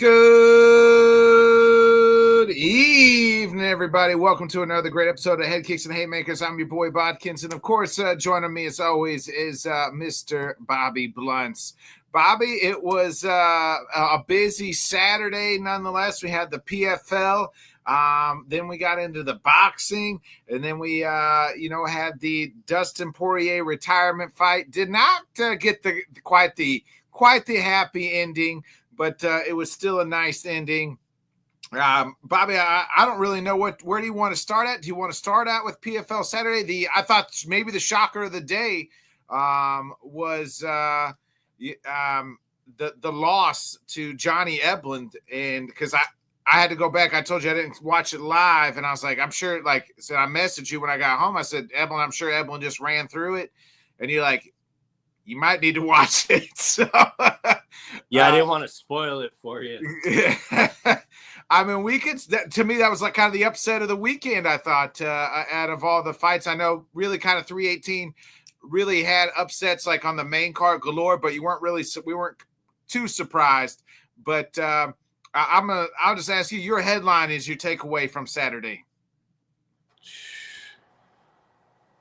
Good evening, everybody. Welcome to another great episode of Headkicks and Haymakers. I'm your boy, Bodkins. And, of course, joining me, as always, is Mr. Bobby Blunts. Bobby, it was a busy Saturday. Nonetheless, we had the PFL. Then we got into the boxing. And then we, had the Dustin Poirier retirement fight. Did not get quite the happy ending. But it was still a nice ending. Bobby, I don't really know where do you want to start at? Do you want to start out with PFL Saturday? I thought maybe the shocker of the day was the loss to Johnny Eblen, and because I had to go back. I told you I didn't watch it live, and I was like, I'm sure. I messaged you when I got home. I said, Eblen, I'm sure Eblen just ran through it, and you're like, you might need to watch it. So. Yeah, I didn't want to spoil it for you. I mean, to me, that was like kind of the upset of the weekend, I thought, out of all the fights. I know really kind of 318 really had upsets like on the main card galore, but we weren't too surprised. But I'll just ask you, your headline is your takeaway from Saturday.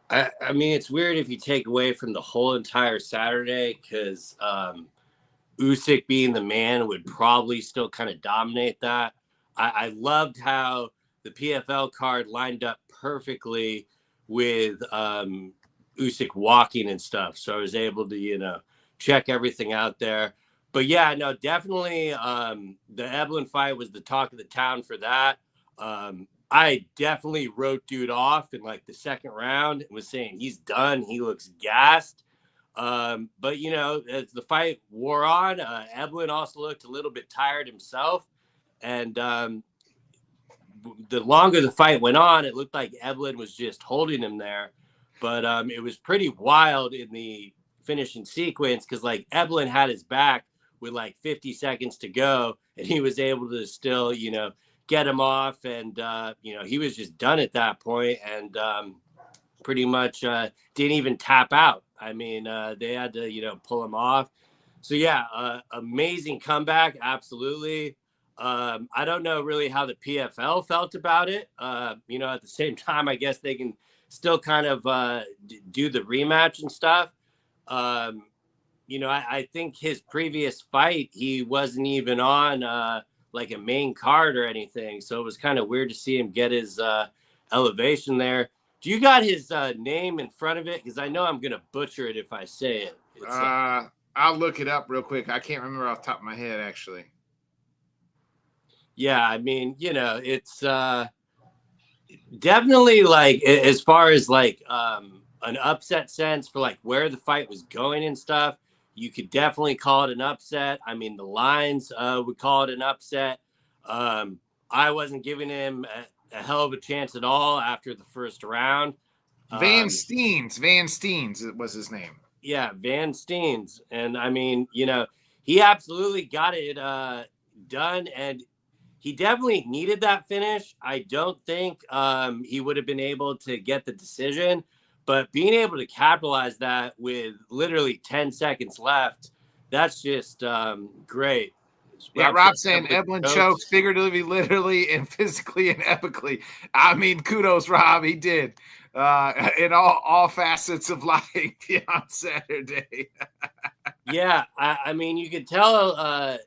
I mean, it's weird if you take away from the whole entire Saturday because Usyk being the man would probably still kind of dominate that. I loved how the PFL card lined up perfectly with Usyk walking and stuff. So I was able to, check everything out there. But yeah, no, definitely the Eblen fight was the talk of the town for that. I definitely wrote dude off in like the second round and was saying he's done. He looks gassed. But, as the fight wore on, Eblen also looked a little bit tired himself. And the longer the fight went on, it looked like Eblen was just holding him there. But it was pretty wild in the finishing sequence because, Eblen had his back with, 50 seconds to go. And he was able to still, get him off. And, he was just done at that point and pretty much didn't even tap out. I mean, they had to, pull him off. So, yeah, amazing comeback. Absolutely. I don't know really how the PFL felt about it. At the same time, I guess they can still kind of do the rematch and stuff. I think his previous fight, he wasn't even on a main card or anything. So it was kind of weird to see him get his elevation there. Do you got his name in front of it? Because I know I'm going to butcher it if I say it. I'll look it up real quick. I can't remember off the top of my head, actually. Yeah, I mean, it's definitely as far as an upset sense for where the fight was going and stuff, you could definitely call it an upset. I mean, the lines would call it an upset. I wasn't giving him a hell of a chance at all after the first round. Van Steens was his name. Yeah, Van Steens. And I mean, he absolutely got it done. And he definitely needed that finish. I don't think he would have been able to get the decision, but being able to capitalize that with literally 10 seconds left, that's just great. Yeah, Rob's saying Eblen chokes figuratively, literally, and physically and epically. I mean, kudos, Rob. He did in all facets of life on Saturday. Yeah, I mean, you could tell,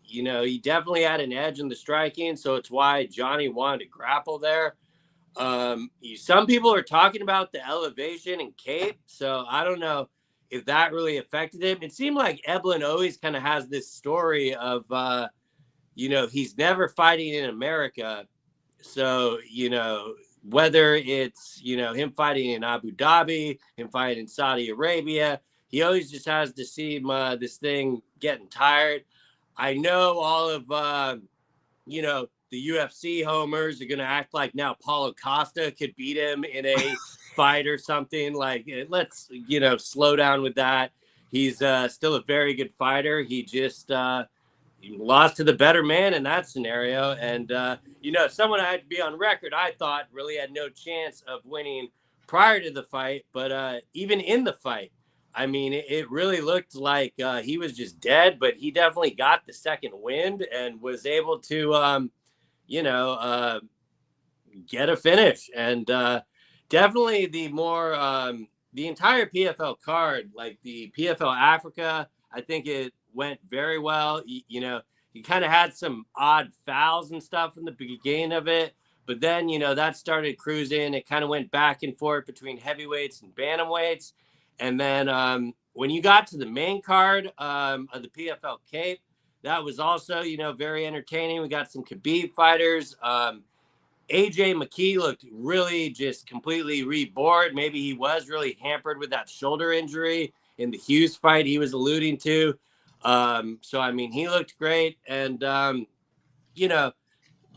he definitely had an edge in the striking, so it's why Johnny wanted to grapple there. Some people are talking about the elevation and cape, so I don't know if that really affected him. It seemed like Eblen always kind of has this story of, he's never fighting in America. So, whether it's, him fighting in Abu Dhabi, him fighting in Saudi Arabia, he always just has to seem this thing getting tired. I know all of, the UFC homers are going to act like now Paulo Costa could beat him in a fight or something. Let's, slow down with that. He's still a very good fighter. He just lost to the better man in that scenario. And, someone I had to be on record, I thought really had no chance of winning prior to the fight. But even in the fight, I mean, it really looked like he was just dead, but he definitely got the second wind and was able to, you know, get a finish. And definitely the entire PFL card, like the PFL Africa, I think it went very well. You know, you kind of had some odd fouls and stuff in the beginning of it, but then, you know, that started cruising. It kind of went back and forth between heavyweights and bantamweights. And then when you got to the main card of the PFL Cape, that was also, you know, very entertaining. We got some Khabib fighters. AJ McKee looked really just completely rebored. Maybe he was really hampered with that shoulder injury in the Hughes fight he was alluding to. So, I mean, he looked great. And, you know,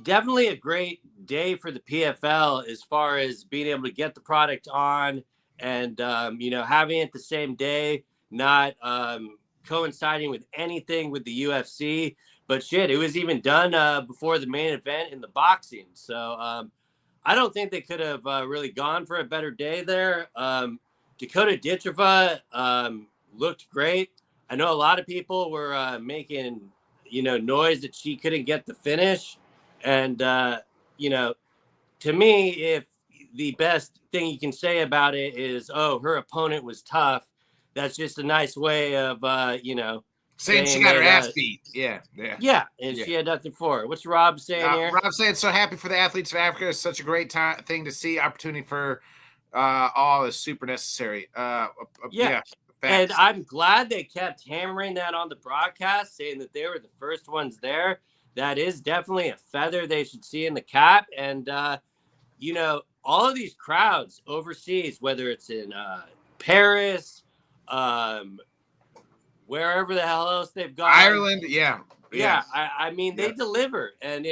definitely a great day for the PFL as far as being able to get the product on and, you know, having it the same day, not coinciding with anything with the UFC. But shit, it was even done before the main event in the boxing. So I don't think they could have really gone for a better day there. Dakota Ditcheva looked great. I know a lot of people were making, you know, noise that she couldn't get the finish. And, you know, to me, if the best thing you can say about it is, oh, her opponent was tough, that's just a nice way of, you know, saying she got her ass beat. Yeah. And she had nothing for her. What's Rob saying here? Rob saying, so happy for the athletes of Africa. It's such a great thing to see. Opportunity for all is super necessary. Yeah. And I'm glad they kept hammering that on the broadcast, saying that they were the first ones there. That is definitely a feather they should see in the cap. And, you know, all of these crowds overseas, whether it's in Paris, wherever the hell else they've gone. Ireland, I mean, they deliver. And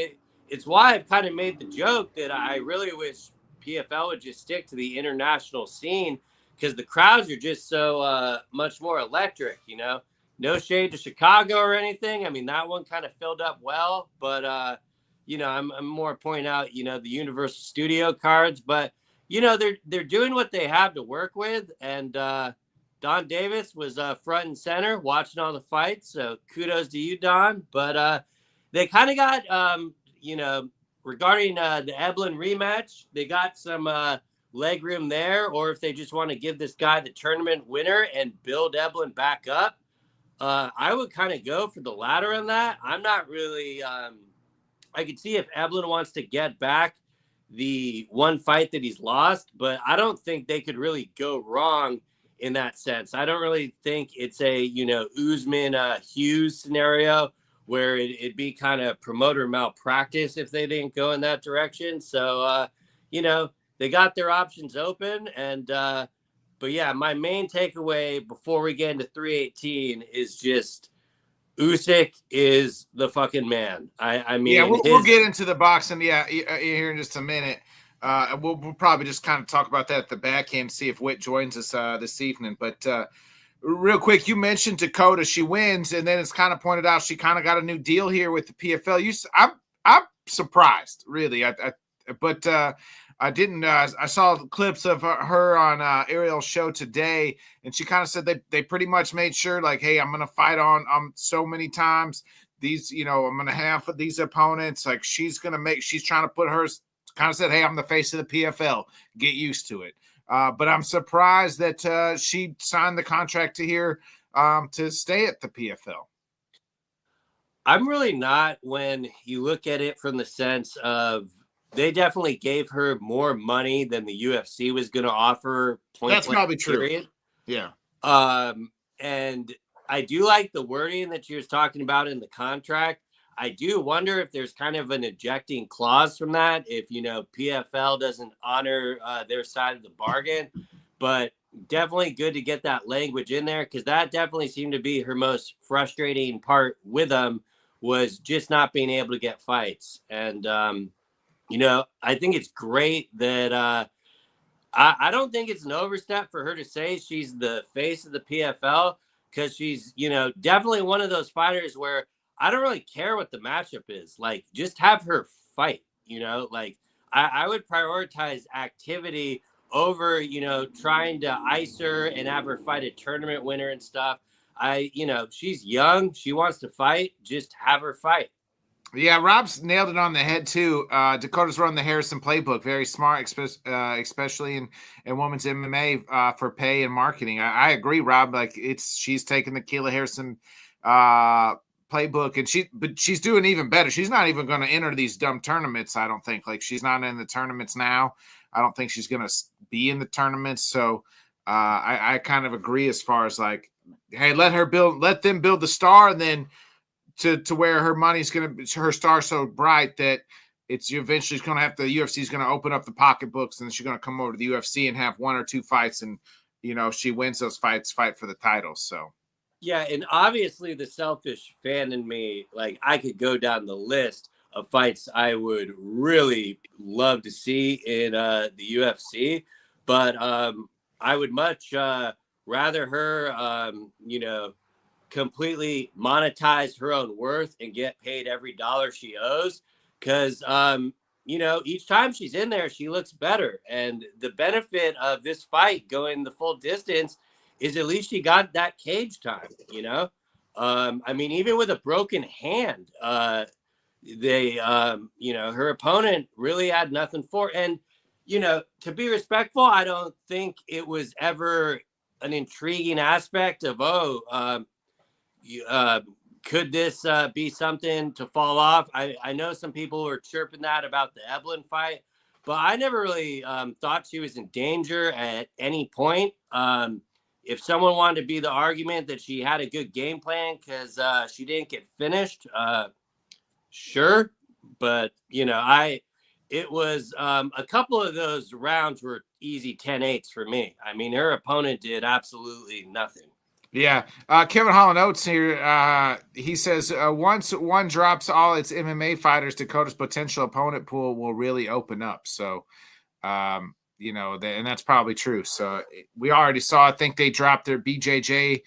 it's why I've kind of made the joke that I really wish PFL would just stick to the international scene, because the crowds are just so much more electric, you know. No shade to Chicago or anything. I mean, that one kind of filled up well, but you know, I'm more pointing out, you know, the Universal Studio cards, but you know, they're doing what they have to work with, and Don Davis was front and center watching all the fights, so kudos to you, Don. But they kind of got, you know, regarding the Eblin rematch, they got some leg room there, or if they just want to give this guy the tournament winner and build Eblin back up. I would kind of go for the latter on that. I'm not really, I could see if Eblin wants to get back the one fight that he's lost, but I don't think they could really go wrong in that sense. I don't really think it's a, you know, Usman Hughes scenario where it'd be kind of promoter malpractice if they didn't go in that direction. So, you know, they got their options open. And, but yeah, my main takeaway before we get into 318 is just Usyk is the fucking man. I mean, yeah, we'll get into the boxing. Yeah, here in just a minute. We'll probably just kind of talk about that at the back end, see if Whit joins us this evening. But real quick, you mentioned Dakota. She wins, and then it's kind of pointed out she kind of got a new deal here with the PFL. I'm surprised, really. But I didn't. I saw clips of her on Ariel's show today, and she kind of said they pretty much made sure, like, hey, I'm gonna fight on so many times. These, you know, I'm gonna have these opponents. Like, she's trying to put hers. Kind of said, hey, I'm the face of the PFL. Get used to it. But I'm surprised that she signed the contract to stay at the PFL. I'm really not, when you look at it from the sense of they definitely gave her more money than the UFC was going to offer. That's probably true. Period. Yeah. And I do like the wording that she was talking about in the contract. I do wonder if there's kind of an ejecting clause from that, if, you know, PFL doesn't honor their side of the bargain. But definitely good to get that language in there, because that definitely seemed to be her most frustrating part with them, was just not being able to get fights. And, you know, I think it's great that I don't think it's an overstep for her to say she's the face of the PFL, because she's, you know, definitely one of those fighters where I don't really care what the matchup is. Like, just have her fight, you know, like I would prioritize activity over, you know, trying to ice her and have her fight a tournament winner and stuff. You know, she's young. She wants to fight. Just have her fight. Yeah, Rob's nailed it on the head too. Dakota's run the Harrison playbook, very smart, especially in women's MMA for pay and marketing. I agree, Rob. Like she's taking the Kayla Harrison playbook, and but she's doing even better. She's not even going to enter these dumb tournaments. I don't think. Like she's not in the tournaments now. I don't think she's going to be in the tournaments. So I kind of agree as far as like, hey, let them build the star, and then. To where her money's going to, her star so bright that it's eventually going to have the UFC is going to open up the pocketbooks, and she's going to come over to the UFC and have 1 or 2 fights, and you know she wins those fights, fight for the title. So yeah, and obviously the selfish fan in me, like I could go down the list of fights I would really love to see in the UFC, but I would much rather her, you know, completely monetize her own worth and get paid every dollar she owes, because you know, each time she's in there she looks better, and the benefit of this fight going the full distance is at least she got that cage time, you know. I mean, even with a broken hand, they you know, her opponent really had nothing for, and you know, to be respectful, I don't think it was ever an intriguing aspect of could this be something to fall off? I know some people were chirping that about the Evelyn fight, but I never really thought she was in danger at any point. If someone wanted to be the argument that she had a good game plan because she didn't get finished, sure. But, you know, it was a couple of those rounds were easy 10-8s for me. I mean, her opponent did absolutely nothing. Yeah. Kevin Holland Oates here. He says once one drops all its MMA fighters, Dakota's potential opponent pool will really open up. So, you know, and that's probably true. So we already saw, I think they dropped their BJJ.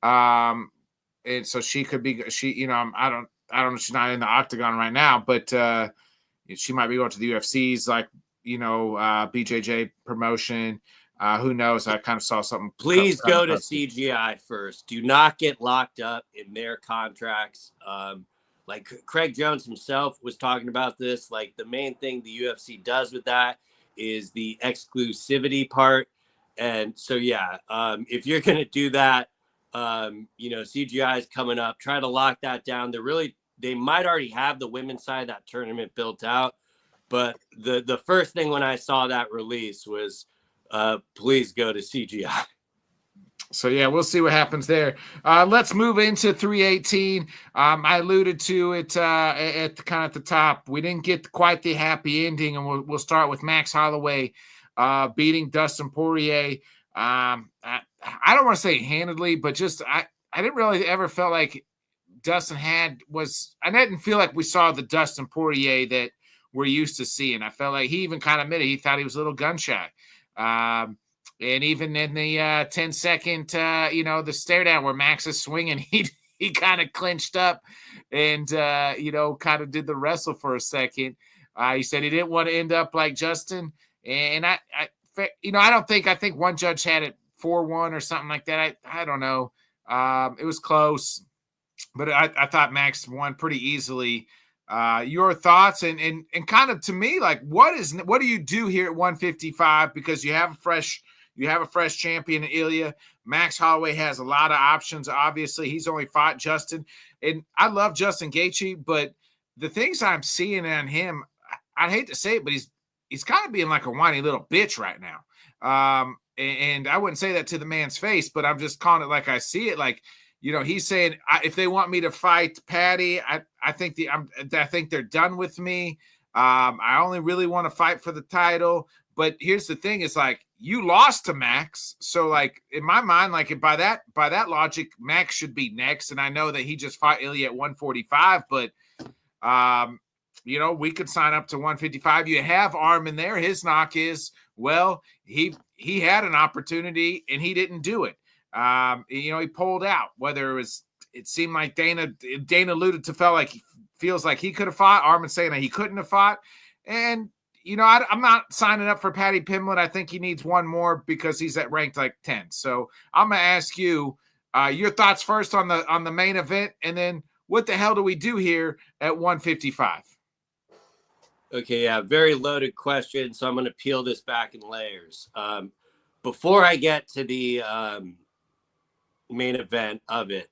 And so she could be, you know, I don't know. She's not in the octagon right now, but she might be going to the UFC's, like, you know, BJJ promotion. Who knows? I kind of saw something. Please go to CGI first. Do not get locked up in their contracts. Like Craig Jones himself was talking about this. Like the main thing the UFC does with that is the exclusivity part. And so, yeah, if you're going to do that, you know, CGI is coming up. Try to lock that down. They might already have the women's side of that tournament built out. But the first thing when I saw that release was, please go to CGI. So, yeah, we'll see what happens there. Let's move into 318. I alluded to it at the top. We didn't get quite the happy ending, and we'll start with Max Holloway beating Dustin Poirier. I don't want to say handedly, but just I didn't really ever felt like Dustin I didn't feel like we saw the Dustin Poirier that we're used to seeing. I felt like he even kind of admitted he thought he was a little gun shy. And even in the 10-second, you know, the stare down where Max is swinging, he kind of clinched up and, you know, kind of did the wrestle for a second. He said he didn't want to end up like Justin. And I think one judge had it 4-1 or something like that. I don't know. It was close, but I thought Max won pretty easily. Your thoughts and kind of, to me, like what do you do here at 155, because you have a fresh champion in Ilya. Max Holloway has a lot of options. Obviously, he's only fought Justin, and I love Justin Gaethje, but the things I'm seeing on him, I hate to say it, but he's kind of being like a whiny little bitch right now. And I wouldn't say that to the man's face, but I'm just calling it like I see it. Like, you know, he's saying, if they want me to fight Patty, I think they're done with me. I only really want to fight for the title. But here's the thing: is like, you lost to Max, so like in my mind, like by that logic, Max should be next. And I know that he just fought Ilya at 145, but you know, we could sign up to 155. You have Armin there. His knock is, well, he had an opportunity and he didn't do it. You know, he pulled out. Whether it seemed like Dana alluded to, feels like he could have fought. Armin saying that he couldn't have fought, and I'm not signing up for Patty Pimblett. I think he needs one more because he's at ranked like 10. So I'm gonna ask you your thoughts first on the main event, and then what the hell do we do here at 155? Okay, yeah, very loaded question. So I'm going to peel this back in layers. Before I get to the main event of it,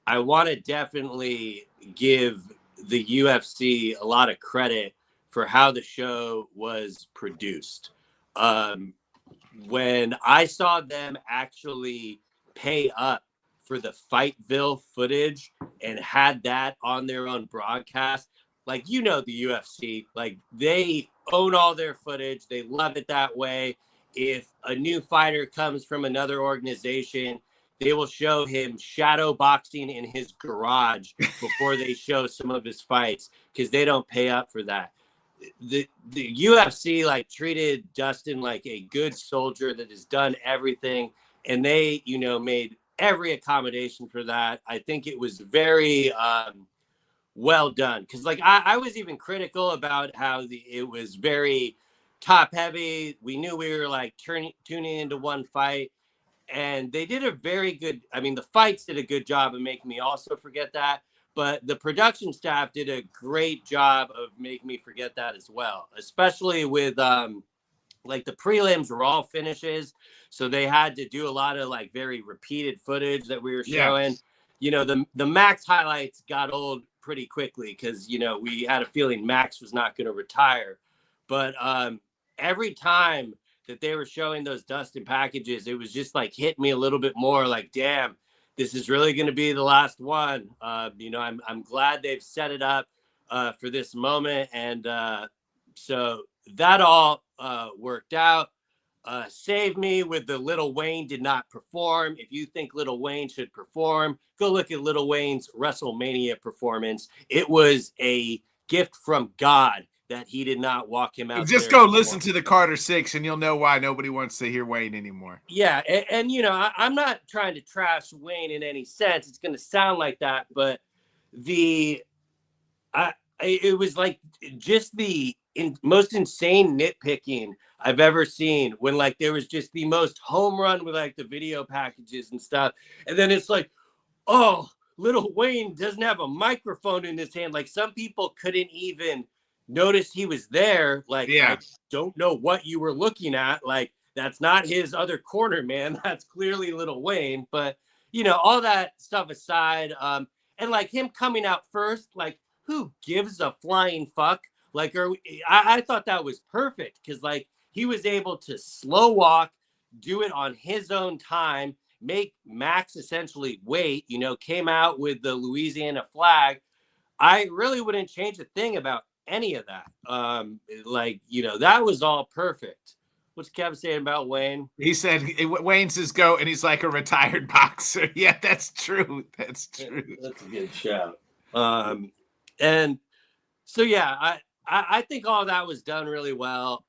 I want to definitely give the UFC a lot of credit for how the show was produced. When I saw them actually pay up for the Fightville footage and had that on their own broadcast, like, the UFC, like, they own all their footage. They love it that way. If a new fighter comes from another organization, they will show him shadow boxing in his garage before they show some of his fights because they don't pay up for that. The UFC like treated Dustin like a good soldier that has done everything, and they, made every accommodation for that. I think it was very well done, because like I was even critical about how it was very top heavy. We knew we were like tuning into one fight, and they did a very good, the fights did a good job of making me also forget that, but the production staff did a great job of making me forget that as well, especially with like the prelims were all finishes, so they had to do a lot of like very repeated footage that we were showing. The Max highlights got old pretty quickly because we had a feeling Max was not going to retire, but every time that they were showing those Dustin packages, it was just like hit me a little bit more like, damn, this is really going to be the last one. I'm glad they've set it up for this moment, and so that all worked out. Save me with the Lil Wayne did not perform. If you think Lil Wayne should perform, go look at Lil Wayne's WrestleMania performance. It was a gift from God that he did not walk him out. Just go listen to the Carter 6 and you'll know why nobody wants to hear Wayne anymore. Yeah, and I'm not trying to trash Wayne in any sense. It's going to sound like that, but it was like just the most insane nitpicking I've ever seen, when like there was just the most home run with like the video packages and stuff. And then it's like, oh, Lil Wayne doesn't have a microphone in his hand. Like some people couldn't even notice he was there. Like, yeah. I don't know what you were looking at. Like, that's not his other corner, man. That's clearly Lil Wayne. But, all that stuff aside, and like him coming out first, like, who gives a flying fuck? Like, I thought that was perfect because, like, he was able to slow walk, do it on his own time, make Max essentially wait, came out with the Louisiana flag. I really wouldn't change a thing about any of that. That was all perfect. What's Kev saying about Wayne? He said Wayne's his GOAT, and he's like a retired boxer. Yeah, that's true. That's true. That's a good shout. And so, yeah, I think all that was done really well.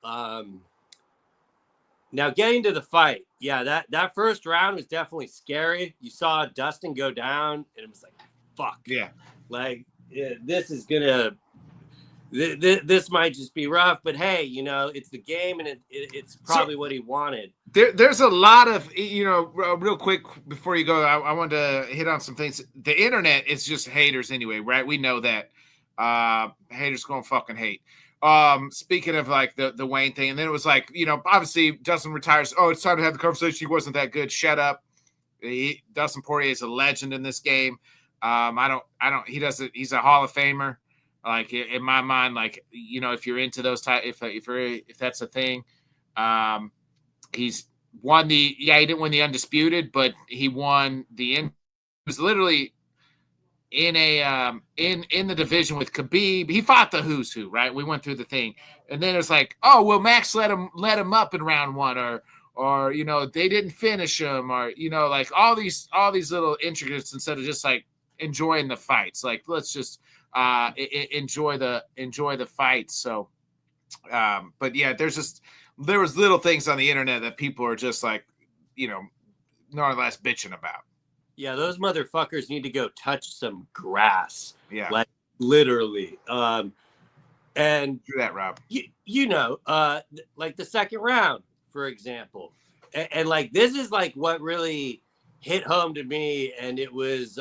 Now getting to the fight, yeah, that first round was definitely scary. You saw Dustin go down, and it was like, fuck. Yeah. Like, this is gonna, this might just be rough, but hey, it's the game, and it's probably what he wanted. There's a lot of, real quick before you go, I wanted to hit on some things. The internet is just haters anyway, right? We know that. Haters gonna fucking hate. Speaking of like the Wayne thing, and then it was like, obviously Dustin retires. Oh, it's time to have the conversation. He wasn't that good. Shut up. Dustin Poirier is a legend in this game. He's a Hall of Famer. Like in my mind, like, if you're into those type, if that's a thing, he's won he didn't win the undisputed, but he won it was literally in a in the division with Khabib. He fought the who's who, right? We went through the thing, and then it's like, oh well, Max let him up in round one, or they didn't finish him, or like all these little intricacies instead of just like enjoying the fights. Like, let's just enjoy the fights. So but yeah, there was little things on the internet that people are just like, more or less bitching about. Yeah, those motherfuckers need to go touch some grass. Yeah. Like, literally. And And do that, Rob. Like the second round, for example. And like, this is like what really hit home to me. And it was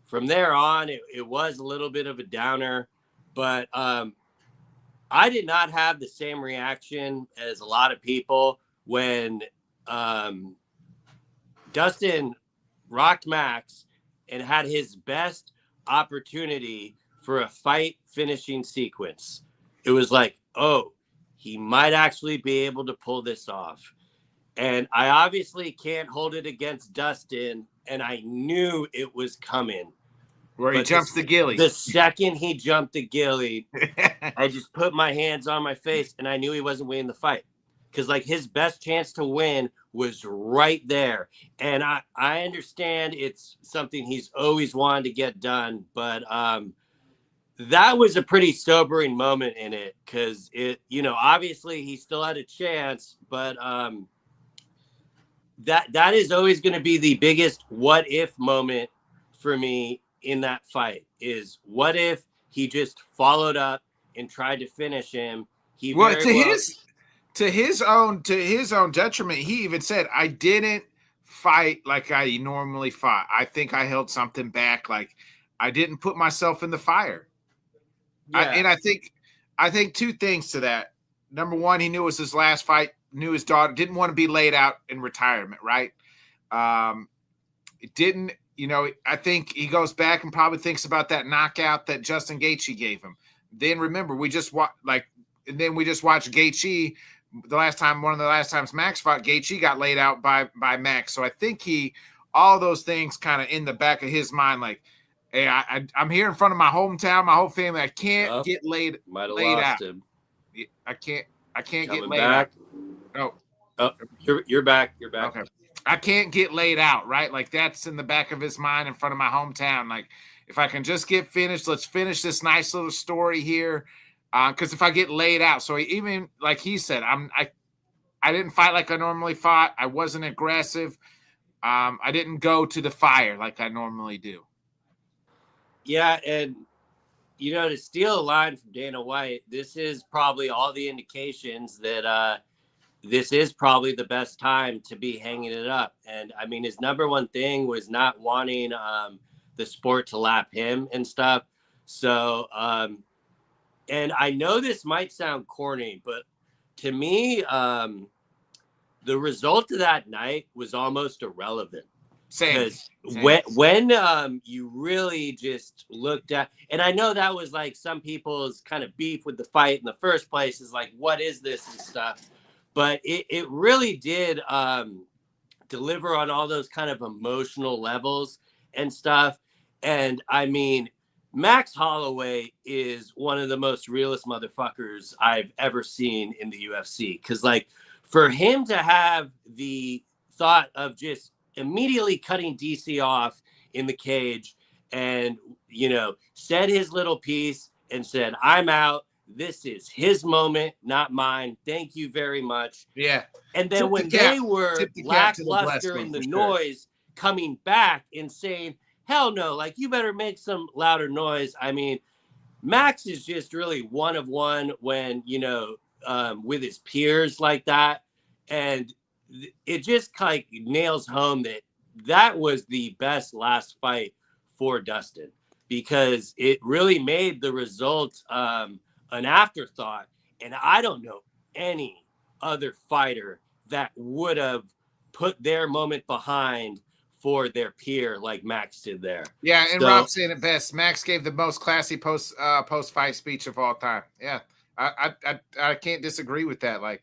from there on, it was a little bit of a downer, but I did not have the same reaction as a lot of people when Dustin rocked Max and had his best opportunity for a fight finishing sequence. It was like, oh, he might actually be able to pull this off. And I obviously can't hold it against Dustin, and I knew it was coming. Where he jumps the ghillie. The second he jumped the ghillie, I just put my hands on my face, and I knew he wasn't winning the fight. Because, like, his best chance to win was right there. And I understand it's something he's always wanted to get done. But that was a pretty sobering moment in it. Because, obviously he still had a chance. But that is always going to be the biggest what-if moment for me in that fight. Is what if he just followed up and tried to finish him? To his own detriment, he even said, I didn't fight like I normally fought. I think I held something back. Like, I didn't put myself in the fire. Yeah. I think two things to that. Number one, he knew it was his last fight, knew his daughter, didn't want to be laid out in retirement, right? It didn't, I think he goes back and probably thinks about that knockout that Justin Gaethje gave him. Then remember, we just watched Gaethje. One of the last times Max fought, Gaethje got laid out by Max. So I think all those things kind of in the back of his mind, like, hey, I'm here in front of my hometown, my whole family. I can't get laid out. Him. I can't get laid out. Oh, you're back. You're back. Okay. I can't get laid out, right? Like, that's in the back of his mind in front of my hometown. Like, if I can just get finished, let's finish this nice little story here. Because if I get laid out, so even like he said, I didn't fight like I normally fought. I wasn't aggressive. I didn't go to the fire like I normally do. Yeah, and to steal a line from Dana White, this is probably all the indications that this is probably the best time to be hanging it up. And I mean, his number one thing was not wanting the sport to lap him and stuff. So, and I know this might sound corny, but to me, the result of that night was almost irrelevant. Same. When you really just looked at, and I know that was like some people's kind of beef with the fight in the first place, is like, what is this and stuff? But it really did deliver on all those kind of emotional levels and stuff. And I mean, Max Holloway is one of the most realist motherfuckers I've ever seen in the UFC. Because, like, for him to have the thought of just immediately cutting DC off in the cage and, said his little piece and said, I'm out. This is his moment, not mine. Thank you very much. Yeah. And then when they were lackluster in the noise, coming back and saying, hell no, like, you better make some louder noise. I mean, Max is just really one of one when, with his peers like that. And it just like nails home that was the best last fight for Dustin, because it really made the result an afterthought. And I don't know any other fighter that would have put their moment behind for their peer like Max did there. Yeah, and Rob saying it best. Max gave the most classy post fight speech of all time. Yeah, I can't disagree with that. Like,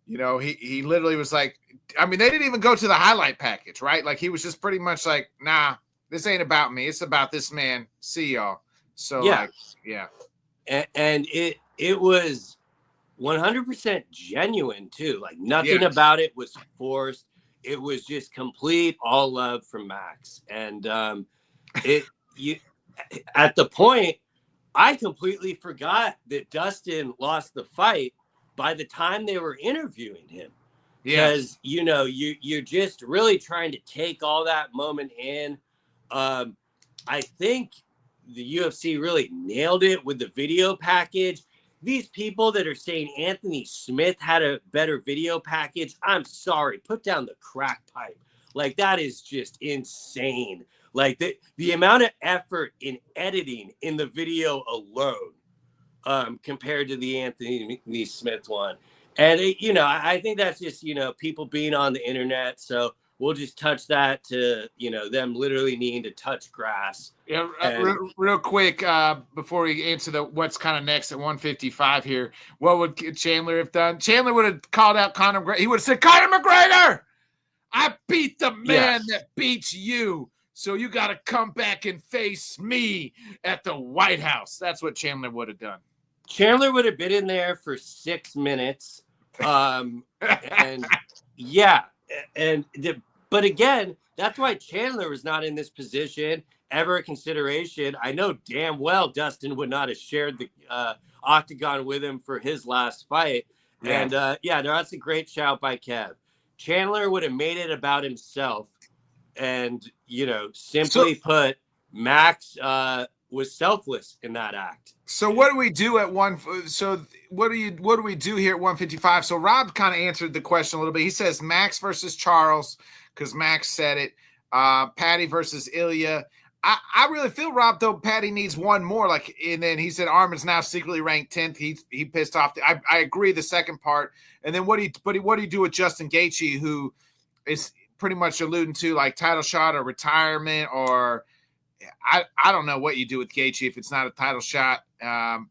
he literally was like, I mean, they didn't even go to the highlight package, right? Like, he was just pretty much like, nah, this ain't about me. It's about this man. See y'all. So yeah, yeah. And it was 100% genuine too. Like, nothing about it was forced. It was just complete all love from Max. And at the point, I completely forgot that Dustin lost the fight by the time they were interviewing him. Because, you're just really trying to take all that moment in. I think the UFC really nailed it with the video package. These people that are saying Anthony Smith had a better video package, I'm sorry, put down the crack pipe. Like, that is just insane. Like, the amount of effort in editing in the video alone, compared to the Anthony Smith one. And, I think that's just, people being on the internet. So we'll just touch that to, them literally needing to touch grass. Yeah, real quick, before we answer what's kind of next at 155 here, what would Chandler have done? Chandler would have called out Conor McGregor. He would have said, Conor McGregor, I beat the man that beats you. So you got to come back and face me at the White House. That's what Chandler would have done. Chandler would have been in there for 6 minutes. And yeah. But again, that's why Chandler was not in this position, ever a consideration. I know damn well Dustin would not have shared the octagon with him for his last fight. Yeah. And that's a great shout by Kev. Chandler would have made it about himself. And, simply put, Max was selfless in that act. So what do we do at what do we do here at 155? So Rob kind of answered the question a little bit. He says Max versus Charles, because Max said it. Patty versus Ilya. I really feel, Rob, though, Patty needs one more. And then he said Armin's now secretly ranked 10th. He pissed off. I agree the second part. And then what do you do with Justin Gaethje, who is pretty much alluding to like title shot or retirement, or I don't know what you do with Gaethje if it's not a title shot. So I'm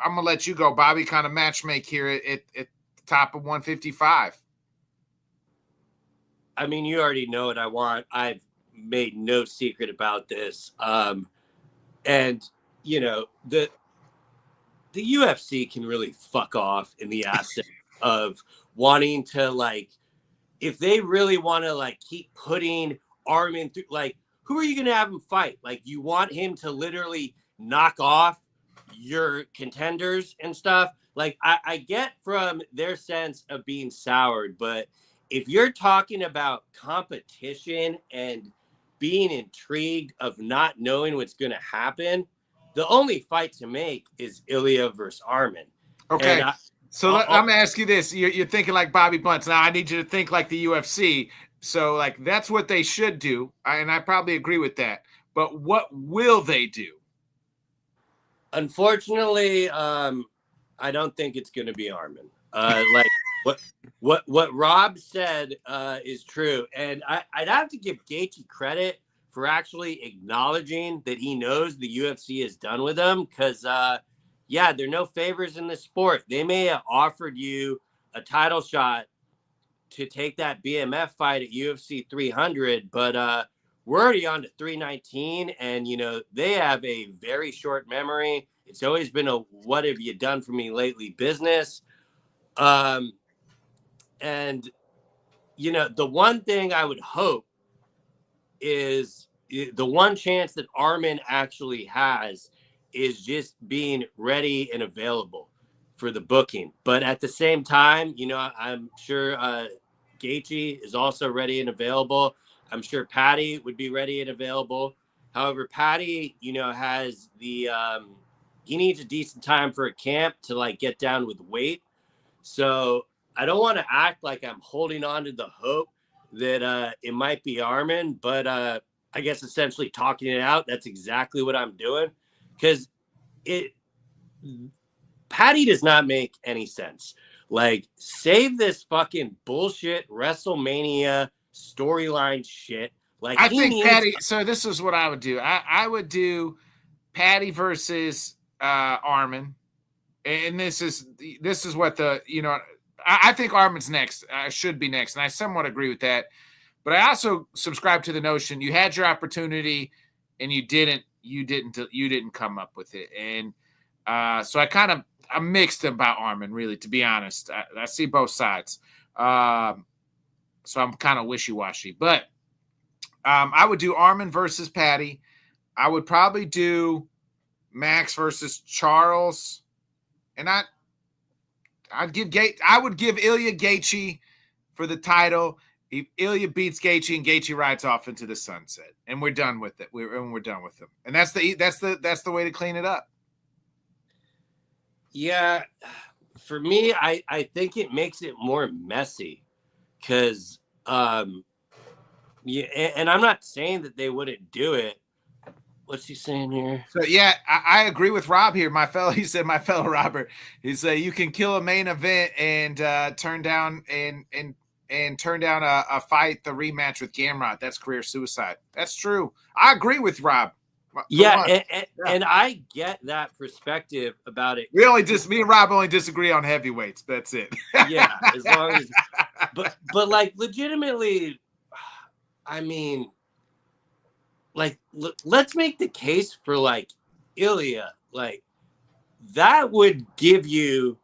gonna let you go, Bobby. Kind of matchmake here at the top of 155. I mean, you already know what I want. I've made no secret about this. The UFC can really fuck off in the aspect of wanting to, if they really want to keep putting Armin through, who are you going to have him fight? You want him to literally knock off your contenders and stuff. I get from their sense of being soured, but if you're talking about competition and being intrigued of not knowing what's going to happen, the only fight to make is Ilya versus Armin. Okay. I'm going to ask you this. You're thinking like Bobby Blunt. Now I need you to think like the UFC. So that's what they should do. And I probably agree with that. But what will they do? Unfortunately, I don't think it's going to be Armin. What Rob said is true. And I'd have to give Gaethje credit for actually acknowledging that he knows the UFC is done with him. Because, there are no favors in this sport. They may have offered you a title shot to take that BMF fight at UFC 300, but we're already on to 319, and, they have a very short memory. It's always been a what have you done for me lately business. The one thing I would hope is the one chance that Armin actually has is just being ready and available for the booking. But at the same time, I'm sure Gaethje is also ready and available. I'm sure Patty would be ready and available. However, Patty, has the he needs a decent time for a camp to get down with weight. So I don't want to act like I'm holding on to the hope that it might be Armin, but I guess essentially talking it out, that's exactly what I'm doing. Because Patty does not make any sense. Save this fucking bullshit WrestleMania storyline shit. I think Patty. So this is what I would do. I would do Patty versus Armin, and this is what I think Armin's next. Should be next, and I somewhat agree with that. But I also subscribe to the notion you had your opportunity, and you didn't come up with it, and so I'm mixed about Armin, really, to be honest. I see both sides. So I'm kind of wishy-washy. But I would do Armin versus Patty. I would probably do Max versus Charles. And I would give Ilya Gaethje for the title. Ilya beats Gaethje, and Gaethje rides off into the sunset, and we're done with it. We're done with him, and that's the way to clean it up. Yeah, for me, I think it makes it more messy because yeah, and I'm not saying that they wouldn't do it. What's he saying here? So yeah, I agree with Rob here. He said my fellow Robert. He said you can kill a main event and turn down a fight, the rematch with Gamrot. That's career suicide. That's true. I agree with Rob. Yeah, and I get that perspective about it. Me and Rob only disagree on heavyweights. That's it. Yeah, as long as, but like legitimately, I mean, like let's make the case for like Ilya. Like that would give you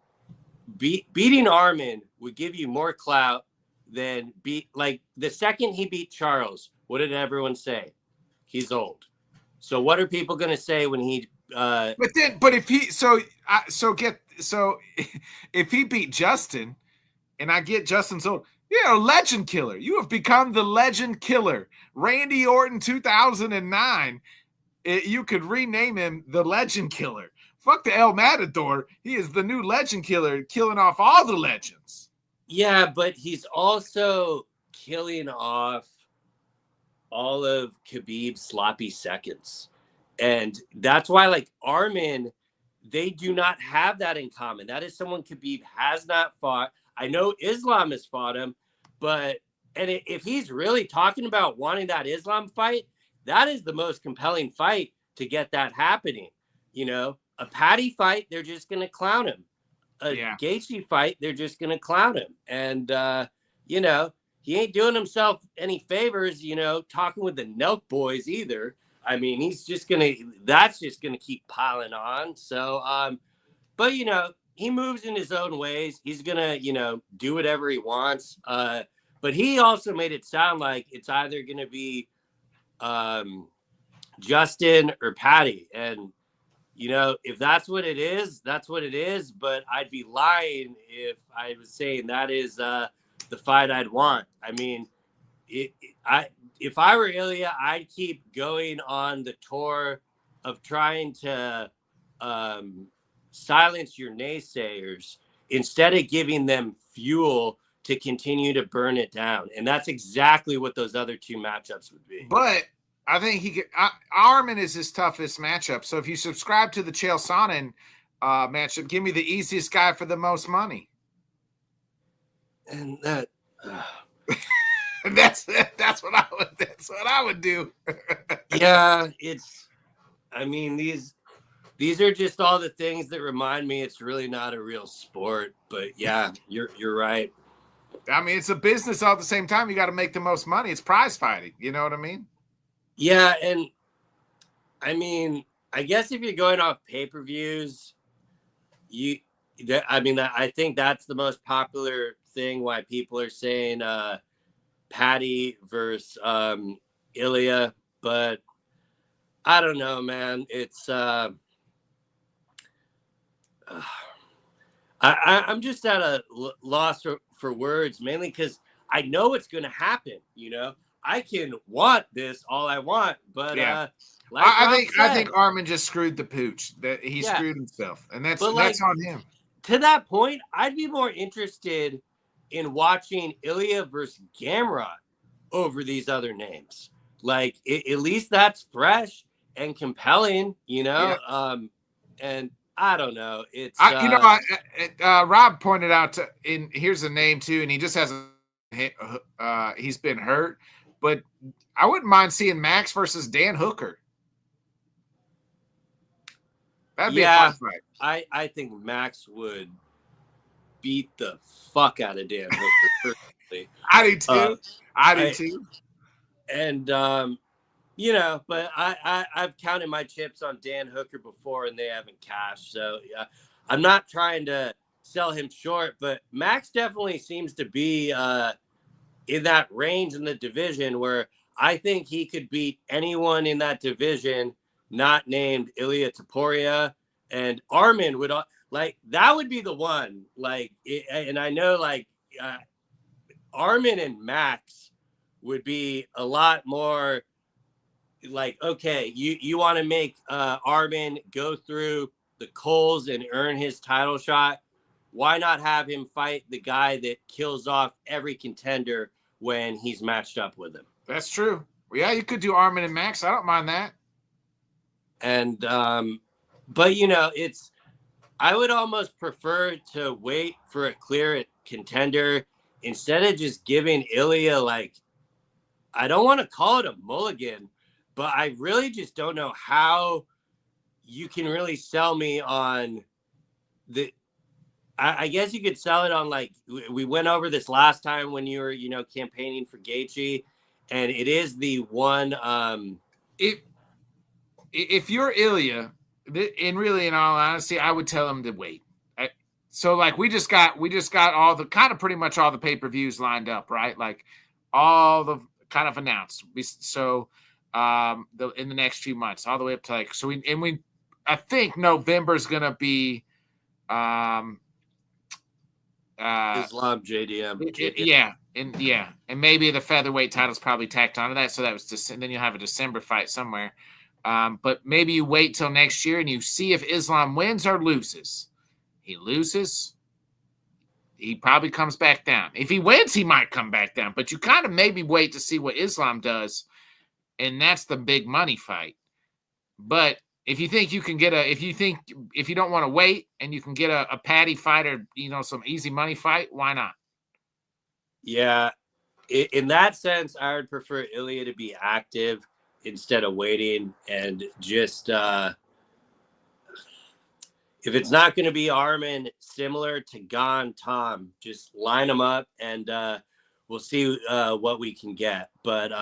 beating Armin would give you more clout than like the second he beat Charles. What did everyone say? He's old. So what are people going to say when he? If he beat Justin, and I get Justin's old, you're a legend killer. You have become the legend killer. Randy Orton 2009. You could rename him the Legend Killer. Fuck the El Matador. He is the new Legend Killer, killing off all the legends. Yeah, but he's also killing off all of Khabib's sloppy seconds. And that's why, like, Armin, they do not have that in common. That is someone Khabib has not fought. I know Islam has fought him, but if he's really talking about wanting that Islam fight, that is the most compelling fight to get that happening. You know, a Patty fight, they're just going to clown him. A Gaethje fight, they're just going to clown him. And, you know, he ain't doing himself any favors, you know, talking with the Nelk boys either. I mean, that's just going to keep piling on. So, but, you know, he moves in his own ways. He's going to, you know, do whatever he wants. But he also made it sound like it's either going to be Justin or Patty. And, you know, if that's what it is, that's what it is. But I'd be lying if I was saying that is the fight I'd want. I mean, if I were Ilya, I'd keep going on the tour of trying to silence your naysayers instead of giving them fuel to continue to burn it down. And that's exactly what those other two matchups would be. But I think Armin is his toughest matchup. So if you subscribe to the Chael Sonnen matchup, give me the easiest guy for the most money. And that that's what I would do. Yeah, I mean, these are just all the things that remind me it's really not a real sport. But yeah, you're right. I mean, it's a business all at the same time. You got to make the most money. It's prize fighting. You know what I mean? Yeah, and I mean, I guess if you're going off pay-per-views, I think that's the most popular thing why people are saying Patty versus Ilya, but I don't know, man. It's I'm just at a loss for words, mainly because I know it's going to happen. You know, I can want this all I want, but yeah. Like I think Armin just screwed the pooch. That he screwed himself, and that's on him. To that point, I'd be more interested in watching Ilya versus Gamrot over these other names. Like at least that's fresh and compelling, you know. Yeah. And I don't know. It's Rob pointed out here's a name too, and he just hasn't. He's been hurt, but I wouldn't mind seeing Max versus Dan Hooker. That'd be a fun fight. I think Max would beat the fuck out of Dan Hooker. Personally. I do too. I do too. And you know, but I've counted my chips on Dan Hooker before, and they haven't cashed. So I'm not trying to sell him short, but Max definitely seems to be in that range in the division where I think he could beat anyone in that division not named Ilya Topuria, and Armin would that would be the one. Like, and I know Armin and Max would be a lot more like, okay, you want to make Armin go through the coals and earn his title shot. Why not have him fight the guy that kills off every contender when he's matched up with him? That's true. Yeah, you could do Armin and Max. I don't mind that. And but I would almost prefer to wait for a clear contender instead of just giving Ilya, like, I don't want to call it a mulligan, but I really just don't know how you can really sell me on the. I guess you could sell it on, like, we went over this last time when you were, campaigning for Gaethje, and it is the one. If you're Ilya, in all honesty, I would tell him to wait. So like we just got all the kind of pretty much all the pay-per-views lined up, right? Like all the kind of announced. So in the next few months, all the way up to like I think November's gonna be Islam JDM. And maybe the featherweight title's probably tacked onto that. So that was then you'll have a December fight somewhere. But maybe you wait till next year and you see if Islam wins or loses. He loses, he probably comes back down. If he wins, he might come back down. But you kind of maybe wait to see what Islam does, and that's the big money fight. But if you think you can get if you don't want to wait and you can get a patty fight or some easy money fight, why not? Yeah, in that sense, I would prefer Ilya to be active instead of waiting, and just if it's not going to be Armin, similar to Gon Tom, just line them up and we'll see what we can get. But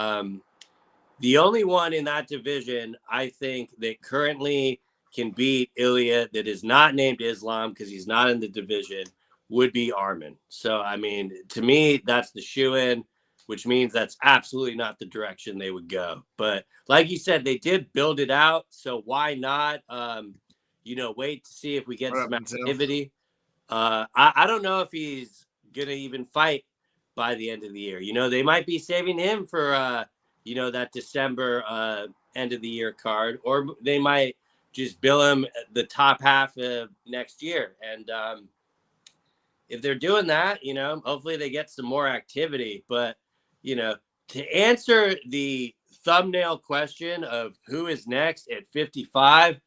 the only one in that division, I think, that currently can beat Ilya that is not named Islam because he's not in the division would be Armin. So, I mean, to me, that's the shoe-in, which means that's absolutely not the direction they would go. But like you said, they did build it out. So why not, wait to see if we get some activity. I don't know if he's going to even fight by the end of the year. They might be saving him for, that December end of the year card, or they might just bill him the top half of next year. And if they're doing that, hopefully they get some more activity. But, to answer the thumbnail question of who is next at 55,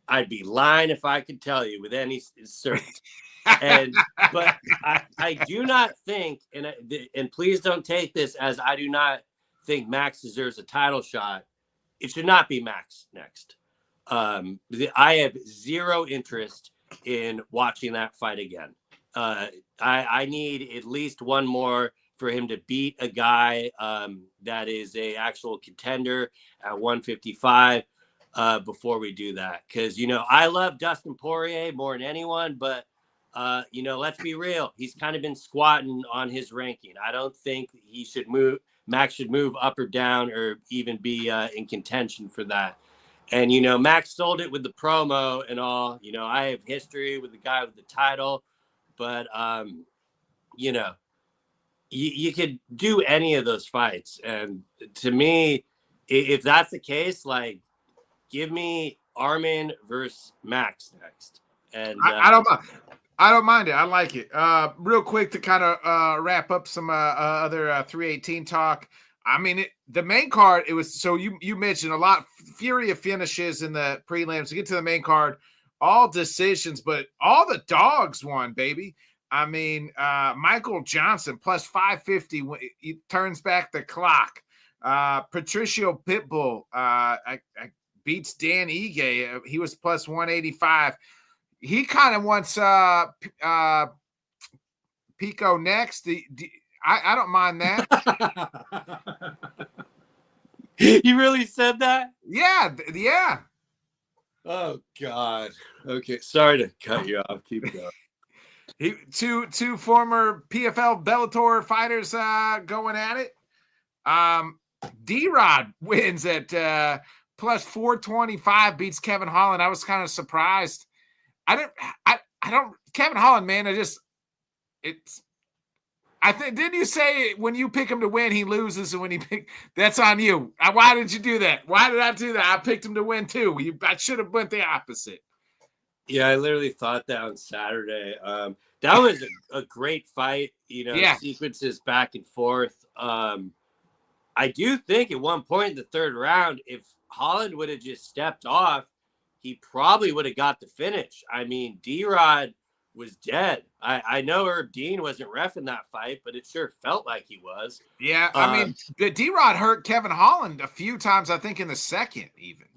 I'd be lying if I could tell you with any certainty. But I do not think, and please don't take this as I do not think Max deserves a title shot. It should not be Max next. I have zero interest in watching that fight again. I need at least one more for him to beat a guy that is a actual contender at 155 before we do that. Because, I love Dustin Poirier more than anyone, but, let's be real. He's kind of been squatting on his ranking. I don't think he should move. Max should move up or down or even be in contention for that. And, Max sold it with the promo and all. I have history with the guy with the title, but, you could do any of those fights. And to me, if that's the case, like, give me Armin versus Max next. And I don't mind it. I like it. Real quick to kind of wrap up some other 318 talk. I mean, the main card, it was, so you mentioned a lot, fury of finishes in the prelims. To get to the main card, all decisions, but all the dogs won, baby. I mean, Michael Johnson plus 550, he turns back the clock. Patricio Pitbull beats Dan Ige. He was plus 185. He kind of wants Pico next. I don't mind that. You really said that? Yeah. Oh God. Okay, sorry to cut you off. Keep going. Two former PFL Bellator fighters going at it. D-Rod wins at plus 425, beats Kevin Holland. I was kind of surprised. I don't Kevin Holland, man. I think didn't you say when you pick him to win, he loses, and when he pick that's on you. Why did you do that? Why did I do that? I picked him to win too. I should have went the opposite. Yeah, I literally thought that on Saturday. That was a great fight. Sequences back and forth. I do think at one point in the third round, if Holland would have just stepped off, he probably would have got the finish. I mean, D-Rod was dead. I know Herb Dean wasn't reffing that fight, but it sure felt like he was. Yeah, I mean, D-Rod hurt Kevin Holland a few times, I think in the second even.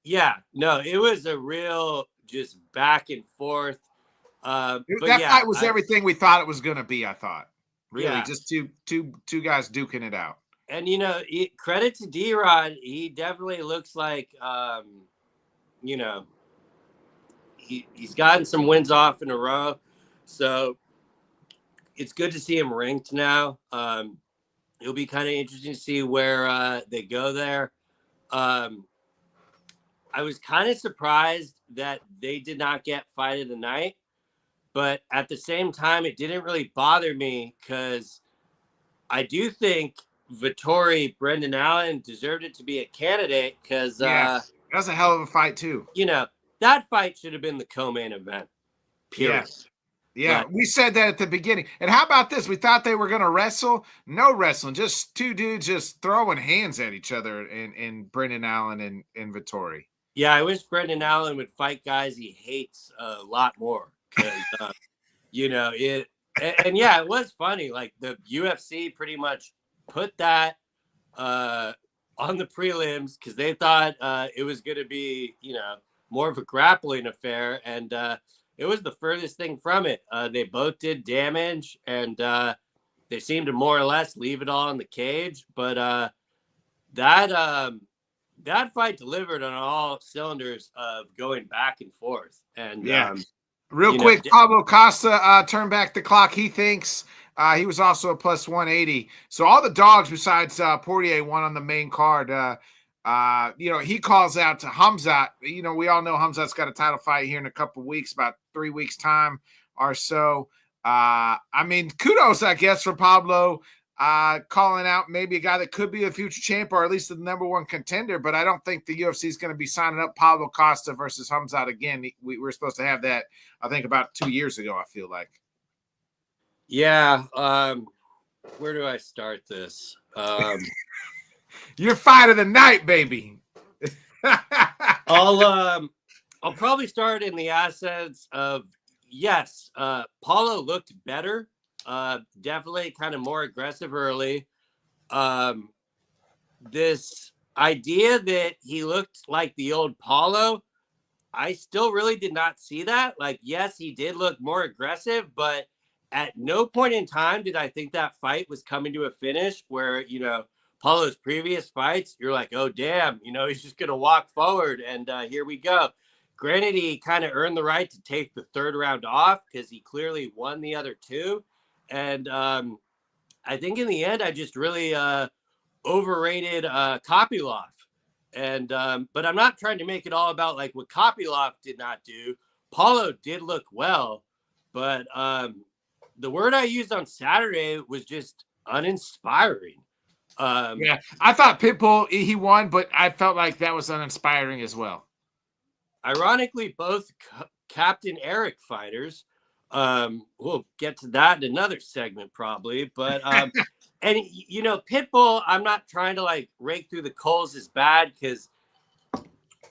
Yeah, no, it was a real just back and forth. That fight was everything we thought it was going to be, I thought. Really, just two guys duking it out. And, credit to D-Rod. He definitely looks like, he's gotten some wins off in a row. So it's good to see him ranked now. It'll be kind of interesting to see where they go there. I was kind of surprised that they did not get fight of the night. But at the same time, it didn't really bother me because I do think Vettori, Brendan Allen deserved it to be a candidate because that was a hell of a fight too. That fight should have been the co-main event. Period. Yeah, we said that at the beginning. And how about this? We thought they were going to wrestle. No wrestling. Just two dudes just throwing hands at each other in Brendan Allen and Vettori. Yeah, I wish Brendan Allen would fight guys he hates a lot more. Because, it was funny. Like the UFC pretty much put that on the prelims because they thought it was going to be, more of a grappling affair. And it was the furthest thing from it. They both did damage and they seemed to more or less leave it all in the cage. But that fight delivered on all cylinders of going back and forth. And real quick, Pablo Costa turned back the clock. He thinks he was also a plus 180. So all the dogs besides Poirier won on the main card. He calls out to Hamzat. We all know Hamzat's got a title fight here in a couple of weeks, about 3 weeks time or so. Kudos, I guess, for Pablo calling out maybe a guy that could be a future champ or at least the number one contender. But I don't think the UFC is going to be signing up Pablo Costa versus Hamzat again. We were supposed to have that, I think, about 2 years ago, I feel like. Yeah. Where do I start this? Your fight of the night, baby. I'll probably start in the assets of, yes, Paulo looked better. Definitely kind of more aggressive early. This idea that he looked like the old Paulo, I still really did not see that. Like, yes, he did look more aggressive, but at no point in time did I think that fight was coming to a finish where, Paulo's previous fights, you're like, oh, damn, he's just going to walk forward and here we go. Granted, he kind of earned the right to take the third round off because he clearly won the other two. And I think in the end, I just really overrated Kopylov. And but I'm not trying to make it all about like what Kopylov did not do. Paulo did look well, but the word I used on Saturday was just uninspiring. I thought Pitbull, he won, but I felt like that was uninspiring as well. Ironically, both Captain Eric fighters. We'll get to that in another segment probably, but and Pitbull, I'm not trying to like rake through the coals as bad because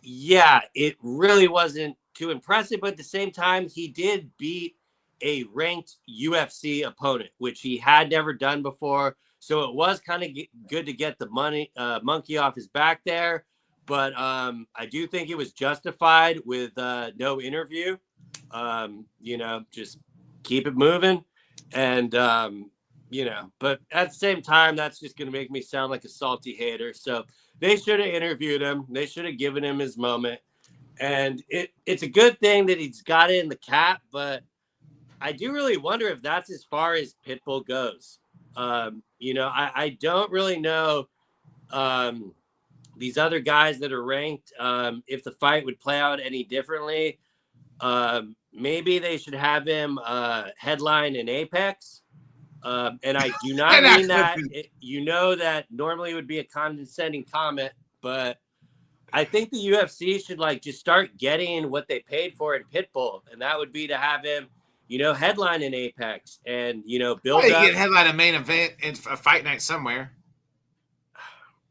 it really wasn't too impressive, but at the same time he did beat a ranked UFC opponent, which he had never done before, so it was kind of good to get the monkey off his back there. But I do think it was justified with no interview. Just keep it moving. And, but at the same time, that's just going to make me sound like a salty hater. So they should have interviewed him. They should have given him his moment. And it's a good thing that he's got it in the cap, but I do really wonder if that's as far as Pitbull goes. I don't really know these other guys that are ranked, if the fight would play out any differently. Maybe they should have him headline in Apex. And I do not mean that. That normally would be a condescending comment, but I think the UFC should just start getting what they paid for in Pitbull, and that would be to have him, headline in Apex and build up. Get headline a main event in a fight night somewhere.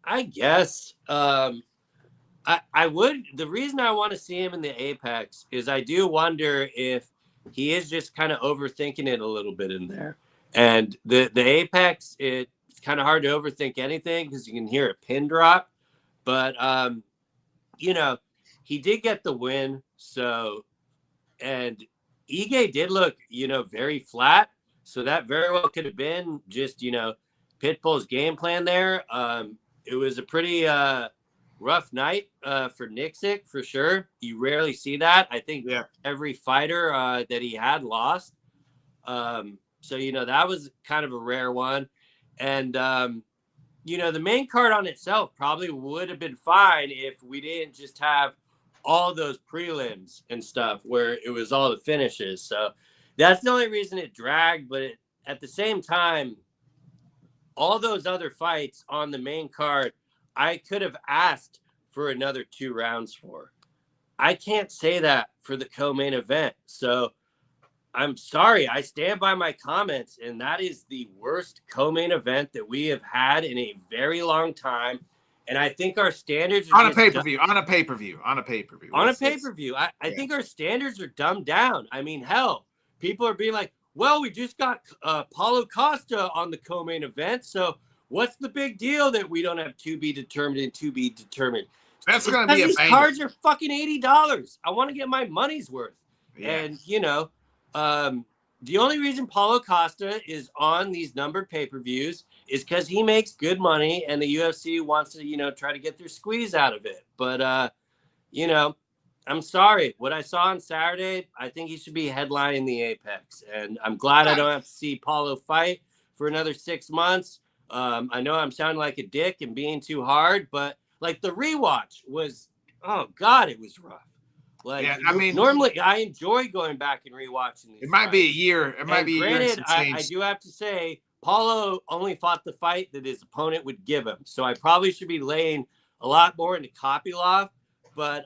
I guess. I would. The reason I want to see him in the Apex is I do wonder if he is just kind of overthinking it a little bit in there. And the Apex, it's kind of hard to overthink anything because you can hear a pin drop. But, he did get the win. So, and Ige did look, very flat. So that very well could have been just, Pitbull's game plan there. It was a pretty rough night for Nixick, for sure. You rarely see that. I think every fighter that he had lost. So, that was kind of a rare one. And, the main card on itself probably would have been fine if we didn't just have all those prelims and stuff where it was all the finishes. So that's the only reason it dragged. But at the same time, all those other fights on the main card, I could have asked for another 2 rounds for. I can't say that for the co-main event. So I'm sorry. I stand by my comments, and that is the worst co-main event that we have had in a very long time. And I think our standards are on a pay-per-view. I think our standards are dumbed down. I mean, hell, people are being like, well, we just got Paulo Costa on the co-main event, so what's the big deal that we don't have to be determined and to be determined? That's going to be a these banger. Cards are fucking $80. I want to get my money's worth. Yeah. And, the only reason Paulo Costa is on these numbered pay-per-views is because he makes good money and the UFC wants to, try to get their squeeze out of it. But, I'm sorry. What I saw on Saturday, I think he should be headlining the Apex. And I'm glad I don't have to see Paulo fight for another 6 months. I know I'm sounding like a dick and being too hard, but the rewatch was, oh God, it was rough. Normally I enjoy going back and rewatching these. It might be a year. It might be a year. Granted, I do have to say, Paulo only fought the fight that his opponent would give him. So I probably should be laying a lot more into Kopylov. But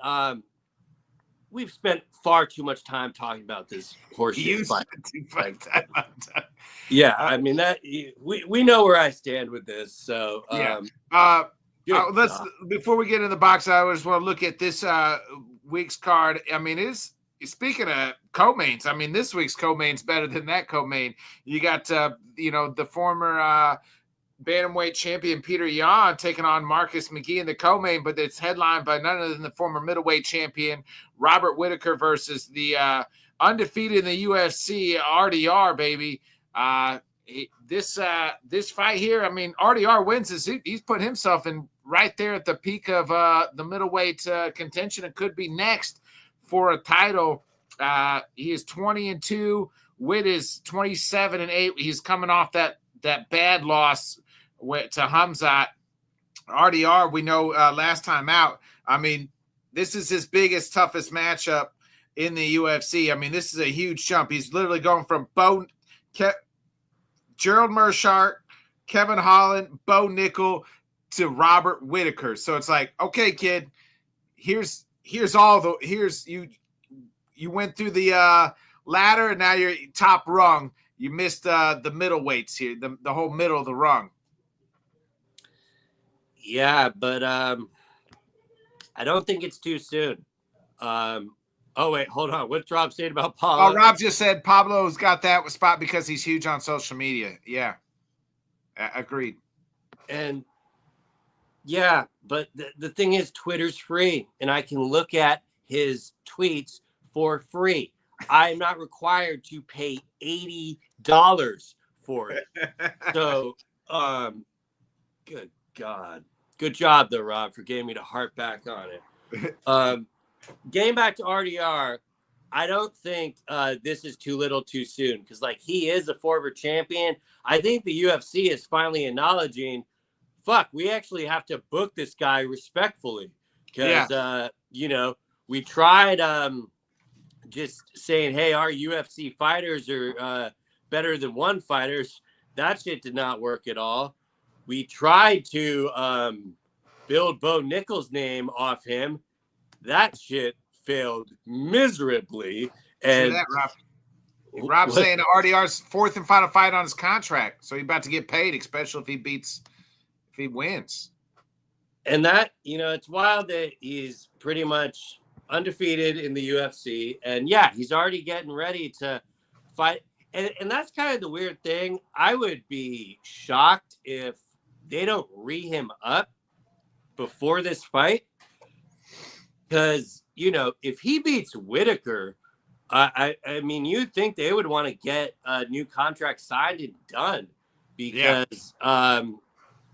we've spent far too much time talking about this horseshit fight. Yeah, I mean that we know where I stand with this. So let's before we get in the box, I just want to look at this week's card. I mean, speaking of co-mains, I mean, this week's co-main's better than that co-main. You got the former bantamweight champion Peter Yan taking on Marcus McGee in the co-main, but it's headlined by none other than the former middleweight champion Robert Whittaker versus the undefeated in the UFC RDR, baby. This fight here, I mean, RDR wins this. He's put himself in right there at the peak of the middleweight contention and could be next for a title. He is 20-2. Witt is 27-8. He's coming off that bad loss to Hamzat. RDR, we know last time out. I mean, this is his biggest, toughest matchup in the UFC. I mean, this is a huge jump. He's literally going from Gerald Meerschaert, Kevin Holland, Bo Nickel to Robert Whittaker. So it's like, okay, kid, here's you went through the ladder and now you're top rung. You missed the middleweights here, the whole middle of the rung. Yeah, but I don't think it's too soon. Oh, wait, hold on. What's Rob saying about Pablo? Oh, Rob just said Pablo's got that spot because he's huge on social media. Yeah, agreed. And, yeah, but the thing is, Twitter's free, and I can look at his tweets for free. I'm not required to pay $80 for it. So, good God. Good job, though, Rob, for getting me to harp back on it. Getting back to RDR, I don't think this is too little too soon because, he is a former champion. I think the UFC is finally acknowledging, we actually have to book this guy respectfully because, we tried just saying, hey, our UFC fighters are better than one fighters. That shit did not work at all. We tried to build Bo Nickel's name off him. That shit failed miserably. And see that, Rob? Rob's saying RDR's fourth and final fight on his contract, so he's about to get paid, especially if he wins. And that, it's wild that he's pretty much undefeated in the UFC. And yeah, he's already getting ready to fight. And that's kind of the weird thing. I would be shocked if they don't him up before this fight. Because, if he beats Whittaker, I mean, you'd think they would want to get a new contract signed and done. Because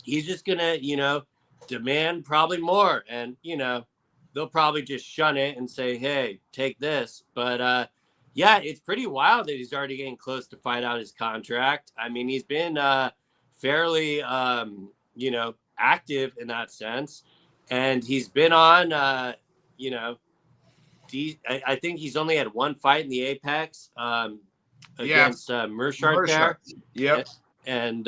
he's just going to, demand probably more. And, they'll probably just shun it and say, hey, take this. But, yeah, it's pretty wild that he's already getting close to fight out his contract. I mean, he's been fairly, active in that sense. And he's been on, I think he's only had one fight in the Apex against Mershart there. Yep. And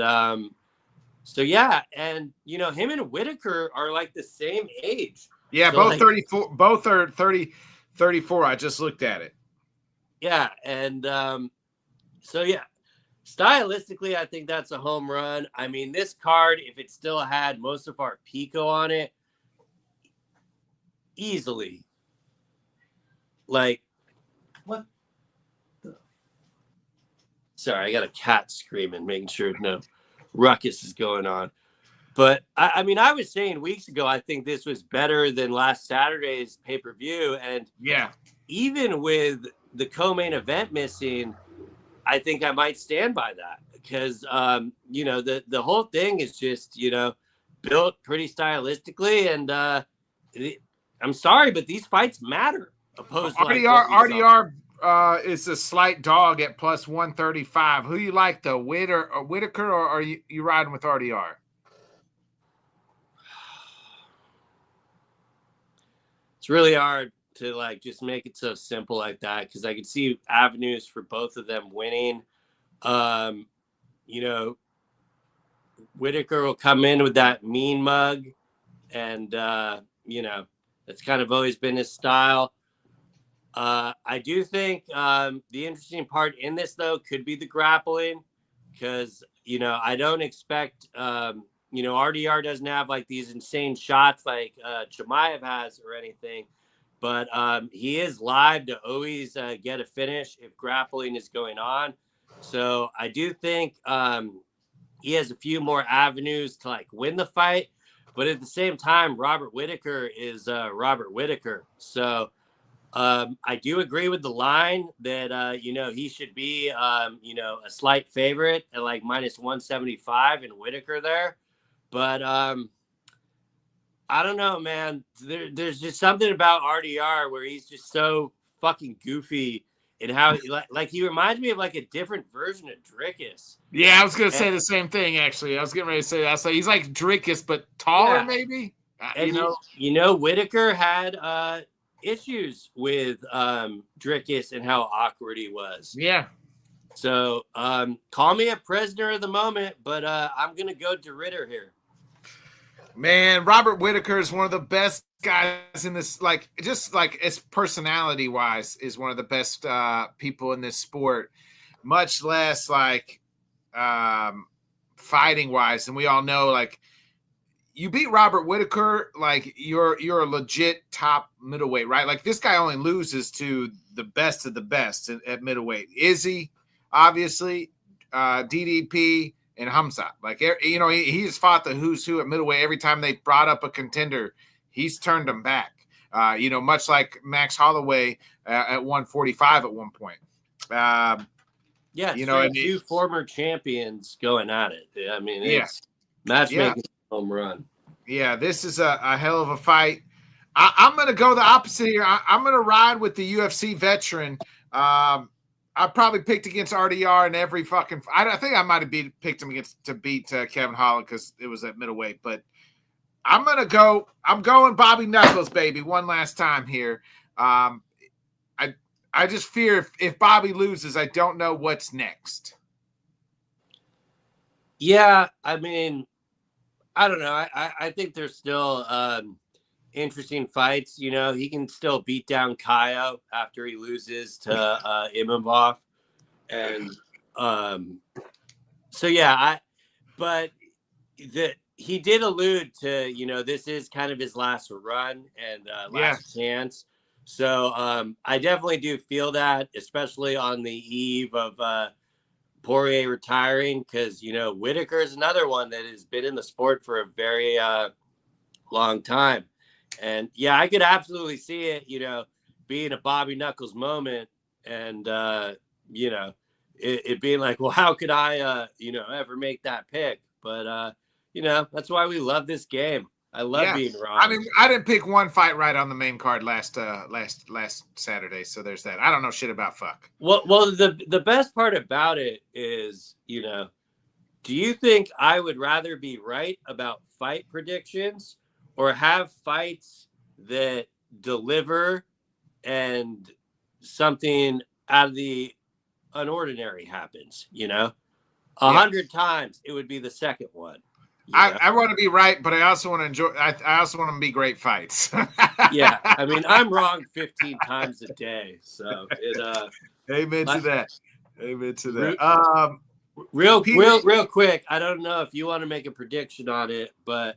so, yeah. And, him and Whittaker are like the same age. Yeah, so, both 34. Both are 34. I just looked at it. Yeah, and so yeah, stylistically, I think that's a home run. I mean, this card, if it still had most of our Pico on it, easily. Like, what? Sorry, I got a cat screaming, making sure no ruckus is going on. But I mean, I was saying weeks ago, I think this was better than last Saturday's pay-per-view, and yeah, even with the co-main event missing, I think I might stand by that because, the whole thing is just, built pretty stylistically. And I'm sorry, but these fights matter. Opposed to RDR is a slight dog at plus 135. Who you like, the Whittaker, or are you riding with RDR? It's really hard to just make it so simple like that because I could see avenues for both of them winning. Whittaker will come in with that mean mug, and that's kind of always been his style. I do think the interesting part in this though could be the grappling because I don't expect RDR doesn't have these insane shots like Chimaev has or anything. But he is live to always get a finish if grappling is going on. So I do think he has a few more avenues to win the fight. But at the same time, Robert Whittaker is Robert Whittaker. So I do agree with the line that, he should be, a slight favorite at minus 175 in Whittaker there. But I don't know, man. There's just something about RDR where he's just so fucking goofy and how he reminds me of a different version of Drickus. Yeah, I was gonna say the same thing actually. I was getting ready to say that. So he's like Drickus but taller, maybe. And Whittaker had issues with Drickus and how awkward he was. Yeah. So call me a prisoner of the moment, but I'm gonna go to Ritter here. Man, Robert Whittaker is one of the best guys in this, as personality wise, is one of the best people in this sport, much less fighting wise. And we all know, you beat Robert Whittaker, you're a legit top middleweight, right? This guy only loses to the best of the best at middleweight. Izzy, obviously, DDP, and Hamzat. He has fought the who's who at middleweight. Every time they brought up a contender, he's turned them back. Much like Max Holloway at 145 at one point. Two former champions going at it. I mean, it's matchmaking home run. Yeah, this is a hell of a fight. I'm going to go the opposite here. I'm going to ride with the UFC veteran. I probably picked against RDR in every fucking. I think I might have picked him to beat Kevin Holland because it was at middleweight. But I'm going Bobby Knuckles, baby, one last time here. I just fear if Bobby loses, I don't know what's next. Yeah, I mean, I don't know. I think there's still interesting fights. You know, he can still beat down Kaio after he loses to Imavov. And so, yeah, but he did allude to, you know, this is kind of his last run and last chance. So I definitely do feel that, especially on the eve of Poirier retiring, because, you know, Whittaker is another one that has been in the sport for a very long time. And yeah, I could absolutely see it, you know, being a Bobby Knuckles moment and, you know, it being like, well, how could I, you know, ever make that pick? But, you know, that's why we love this game. I love being wrong. I mean, I didn't pick one fight right on the main card last Saturday, so there's that. I don't know shit about fuck. Well, the best part about it is, you know, do you think I would rather be right about fight predictions or have fights that deliver and something out of the unordinary happens? You know, 100 times it would be the second one. I want to be right, but I also want to enjoy. I also want them to be great fights. Yeah, I mean, I'm wrong 15 times a day, so it. Amen to that. Amen to that. Real quick. I don't know if you want to make a prediction on it, but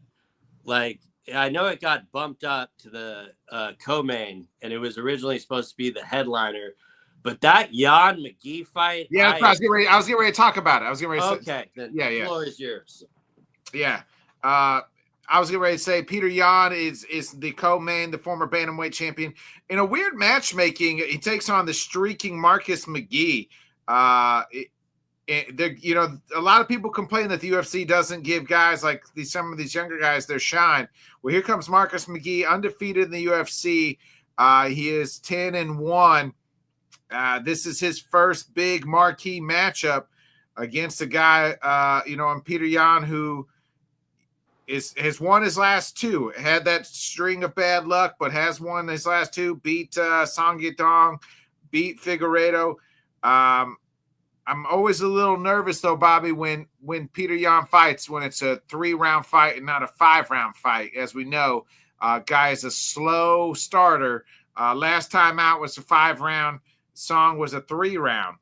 like I know it got bumped up to the co-main, and it was originally supposed to be the headliner. But that Jan McGee fight, I was getting ready to talk about it. I was getting ready to say, then the floor is yours. Yeah. I was getting ready to say Peter Yan is the co-main, the former bantamweight champion. In a weird matchmaking, he takes on the streaking Marcus McGee. You know, a lot of people complain that the UFC doesn't give guys like some of these younger guys their shine. Well, here comes Marcus McGee, undefeated in the UFC. He is 10-1. This is his first big marquee matchup against a guy, you know, and Peter Yan, who has won his last two, had that string of bad luck, but has won his last two, beat Song Yadong, beat Figueiredo. I'm always a little nervous, though, Bobby, when Peter Yan fights, when it's a 3-round fight and not a 5-round fight. As we know, guy is a slow starter. Last time out was a 5-round. Song was a 3-round.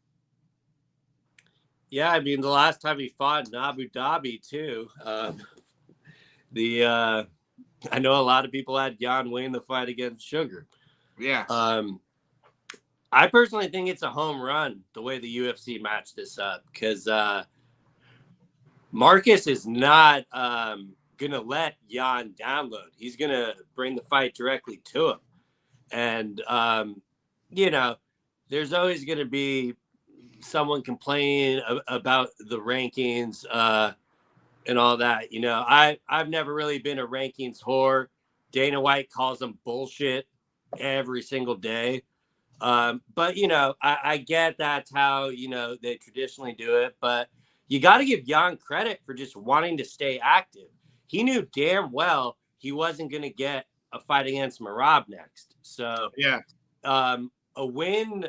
Yeah, I mean, the last time he fought in Abu Dhabi, too. I know a lot of people had Jan win the fight against Sugar. Yeah. I personally think it's a home run the way the UFC matched this up, because Marcus is not gonna let Jan download. He's gonna bring the fight directly to him, and you know, there's always gonna be someone complaining about the rankings and all that. You know, I've never really been a rankings whore. Dana White calls them bullshit every single day. But, you know, I get that's how, you know, they traditionally do it. But you got to give Jan credit for just wanting to stay active. He knew damn well he wasn't going to get a fight against Merab next. So, yeah, a win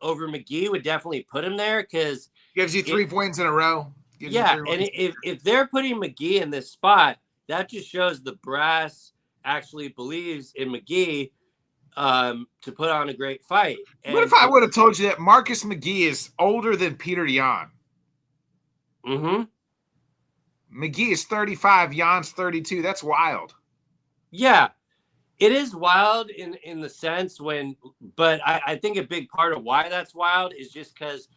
over McGee would definitely put him there, because gives you 3 wins in a row. Yeah, and if they're putting McGee in this spot, that just shows the brass actually believes in McGee to put on a great fight. And what if I would have told you that Marcus McGee is older than Peter Yan? Mm-hmm. McGee is 35, Jan's 32. That's wild. Yeah, it is wild in the sense but I think a big part of why that's wild is just because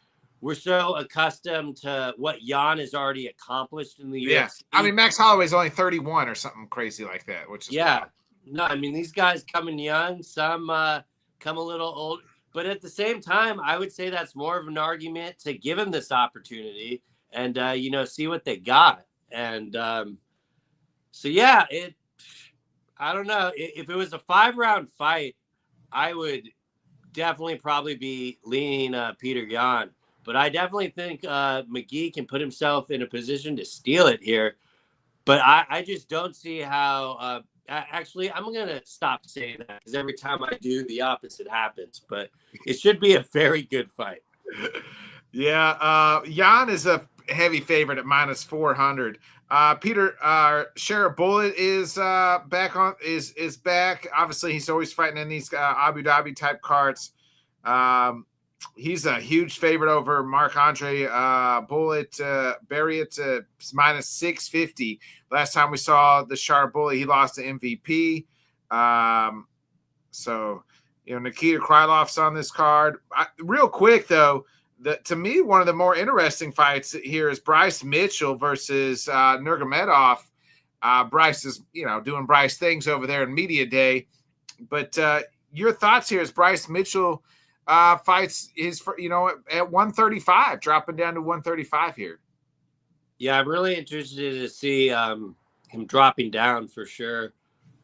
we're so accustomed to what Jan has already accomplished in the UFC. I mean, Max Holloway's only 31 or something crazy like that, which is wild. No, I mean, these guys come in young, some come a little old, but at the same time, I would say that's more of an argument to give them this opportunity and, you know, see what they got. And so, yeah, I don't know. If it was a 5-round fight, I would definitely probably be leaning Peter Yan. But I definitely think McGee can put himself in a position to steal it here. But I just don't see how actually, I'm going to stop saying that, because every time I do, the opposite happens. But it should be a very good fight. Yeah, Jan is heavy favorite at minus 400. Peter, Sheriff Bullet is back on is back. Obviously, he's always fighting in these Abu Dhabi type cards. He's a huge favorite over Marc-Andre Bullet. Bury it to minus 650. Last time we saw the Sheriff Bullet, he lost to MVP. So, Nikita Krylov's on this card. Real quick, though, to me, one of the more interesting fights here is Bryce Mitchell versus Nurmagomedov. Bryce is, doing Bryce things over there in Media Day. But your thoughts here as Bryce Mitchell fights his, at 135, dropping down to 135 here. Yeah, I'm really interested to see him dropping down for sure.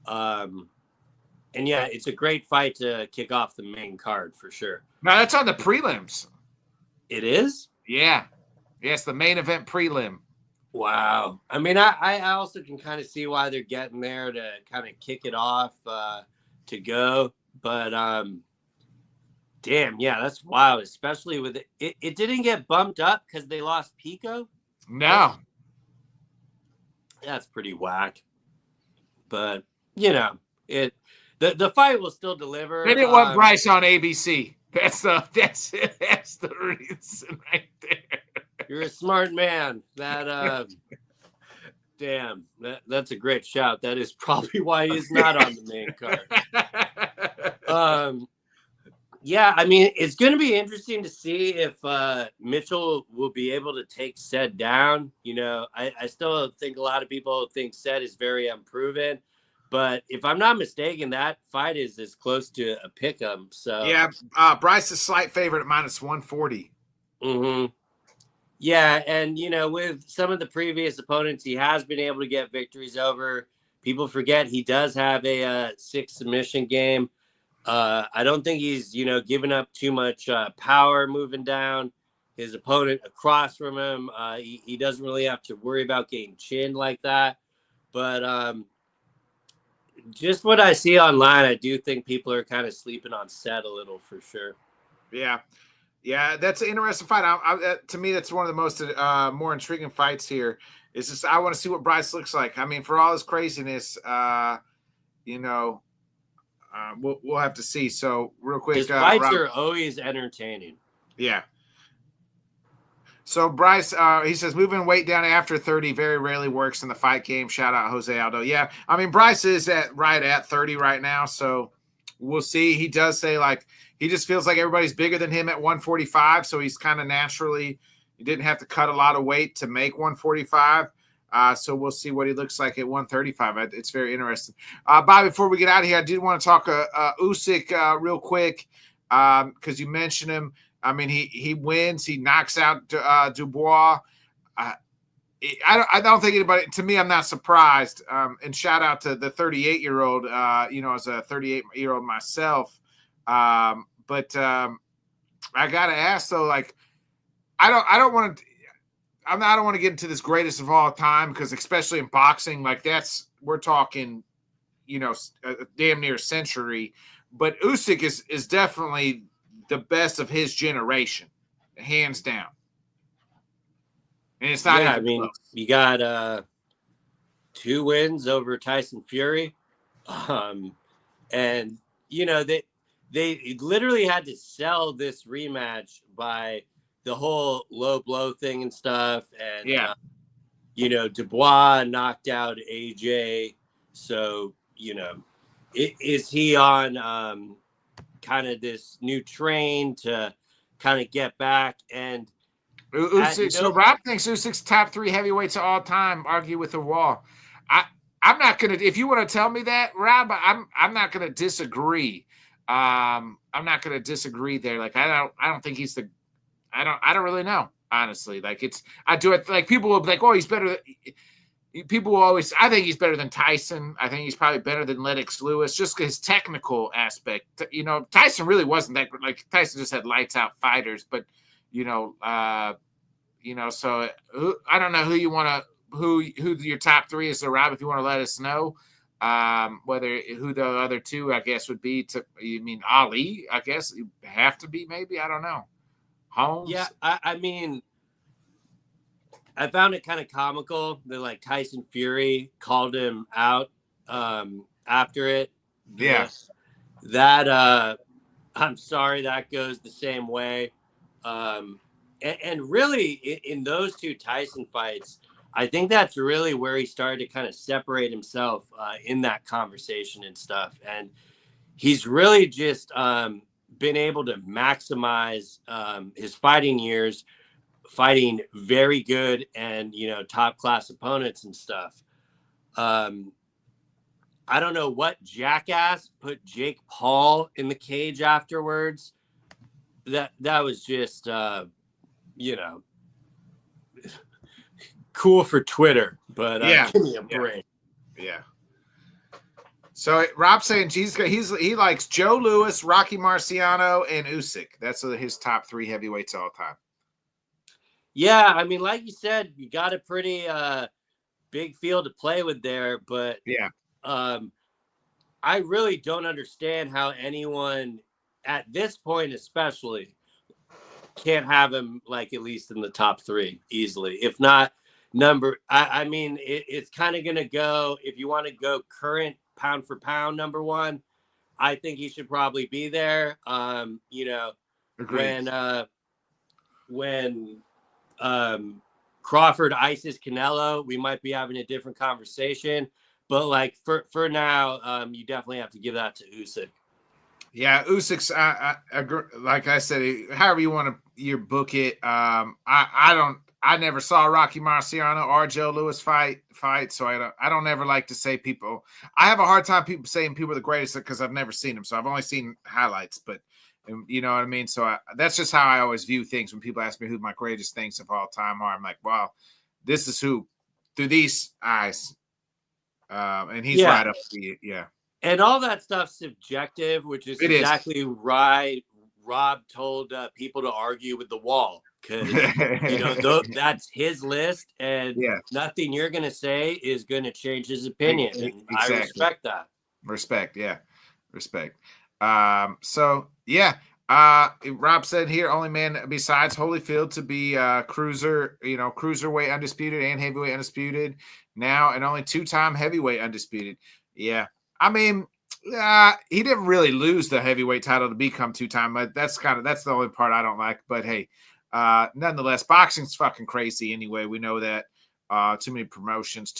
And yeah, it's a great fight to kick off the main card for sure. Now that's on the prelims. It is? Yeah. Yes, the main event prelim. Wow. I mean, I also can kind of see why they're getting there to kind of kick it off to go. But damn, yeah, that's wild, especially with it. It didn't get bumped up because they lost Pico? No. That's pretty whack. But, the fight will still deliver. They didn't want Bryce on ABC. That's the reason right there. You're a smart man. That damn, that's a great shout. That is probably why he's not on the main card. Yeah, I mean, it's going to be interesting to see if Mitchell will be able to take Ced down. I still think a lot of people think Ced is very unproven. But if I'm not mistaken, that fight is as close to a pick'em. So yeah, Bryce is slight favorite at minus 140. Mm-hmm. Yeah, and with some of the previous opponents, he has been able to get victories over. People forget he does have a 6 submission game. I don't think he's giving up too much power moving down. His opponent across from him, he doesn't really have to worry about getting chinned like that. But just what I see online, I do think people are kind of sleeping on Ced a little for sure. Yeah, that's an interesting fight. To me, that's one of the most more intriguing fights here. It's just I want to see what Bryce looks like. I mean, for all his craziness, we'll have to see. So real quick, his fights are always entertaining. Yeah. So Bryce, he says moving weight down after 30 very rarely works in the fight game. Shout out Jose Aldo. Yeah, I mean Bryce is right at 30 right now, so we'll see. He does say he just feels like everybody's bigger than him at 145, so he's kind of naturally he didn't have to cut a lot of weight to make 145. So we'll see what he looks like at 135. It's very interesting. Bobby, before we get out of here, I did want to talk Usyk real quick because you mentioned him. I mean, he wins. He knocks out Dubois. I don't think anybody. To me, I'm not surprised. And shout out to the 38-year-old. As a 38-year-old myself. But I gotta ask though. I don't want to. I don't want to get into this greatest of all time because, especially in boxing, we're talking, damn near a century. But Usyk is definitely the best of his generation, hands down. And it's not. Yeah, I mean, close. You got 2 wins over Tyson Fury, and they literally had to sell this rematch by the whole low blow thing and stuff, and Dubois knocked out AJ, so is he on kind of this new train to kind of get back? And so Rob thinks Usyk's top 3 heavyweights of all time. Argue with the wall. I'm not gonna. If you want to tell me that, Rob, I'm not gonna disagree. I'm not gonna disagree there. I don't think he's the. I don't really know, honestly. I do it. People will be like, oh, he's better. People will always. I think he's better than Tyson. I think he's probably better than Lennox Lewis. Just his technical aspect. Tyson really wasn't that good. Tyson just had lights out fighters, but So I don't know who you want to who your top 3 is, Rob. If you want to let us know, who the other 2, I guess, would be. You mean Ali? I guess you have to be. Maybe I don't know. Holmes. Yeah, I mean, I found it kind of comical that like Tyson Fury called him out after it. Yeah. That I'm sorry that goes the same way. And really in those two Tyson fights, I think that's really where he started to kind of separate himself in that conversation and stuff. And he's really just been able to maximize his fighting years, fighting very good and, top class opponents and stuff. I don't know what jackass put Jake Paul in the cage afterwards. That was just, cool for Twitter, but give me a break. Yeah. So Rob's saying he likes Joe Louis, Rocky Marciano, and Usyk. That's his top 3 heavyweights all time. Yeah, I mean, like you said, you got a pretty big field to play with there, but yeah, I really don't understand how anyone at this point, especially, can't have him like at least in the top 3 easily, if not number. I mean, it's kind of going to go, if you want to go current pound for pound number 1, I think he should probably be there. Agreed. When Crawford ices Canelo, we might be having a different conversation. But like for now, you definitely have to give that to Usyk. Yeah, Usyk's. Like I said, however you want to book it. I never saw Rocky Marciano or Joe Louis fight, so I don't ever like to say people. I have a hard time saying people are the greatest because I've never seen them, so I've only seen highlights. But you know what I mean. So that's just how I always view things. When people ask me who my greatest things of all time are, I'm like, well, this is who through these eyes. And he's right up to you. Yeah. And all that stuff's subjective, which is exactly right. Rob told people to argue with the wall because that's his list, and nothing you're going to say is going to change his opinion. And exactly. I respect that. Respect. So yeah. Rob said here, only man besides Holyfield to be cruiserweight undisputed and heavyweight undisputed now, and only 2-time heavyweight undisputed. Yeah. I mean, he didn't really lose the heavyweight title to become 2-time, but that's the only part I don't like. But hey, nonetheless, boxing's fucking crazy anyway. We know that. Too many promotions,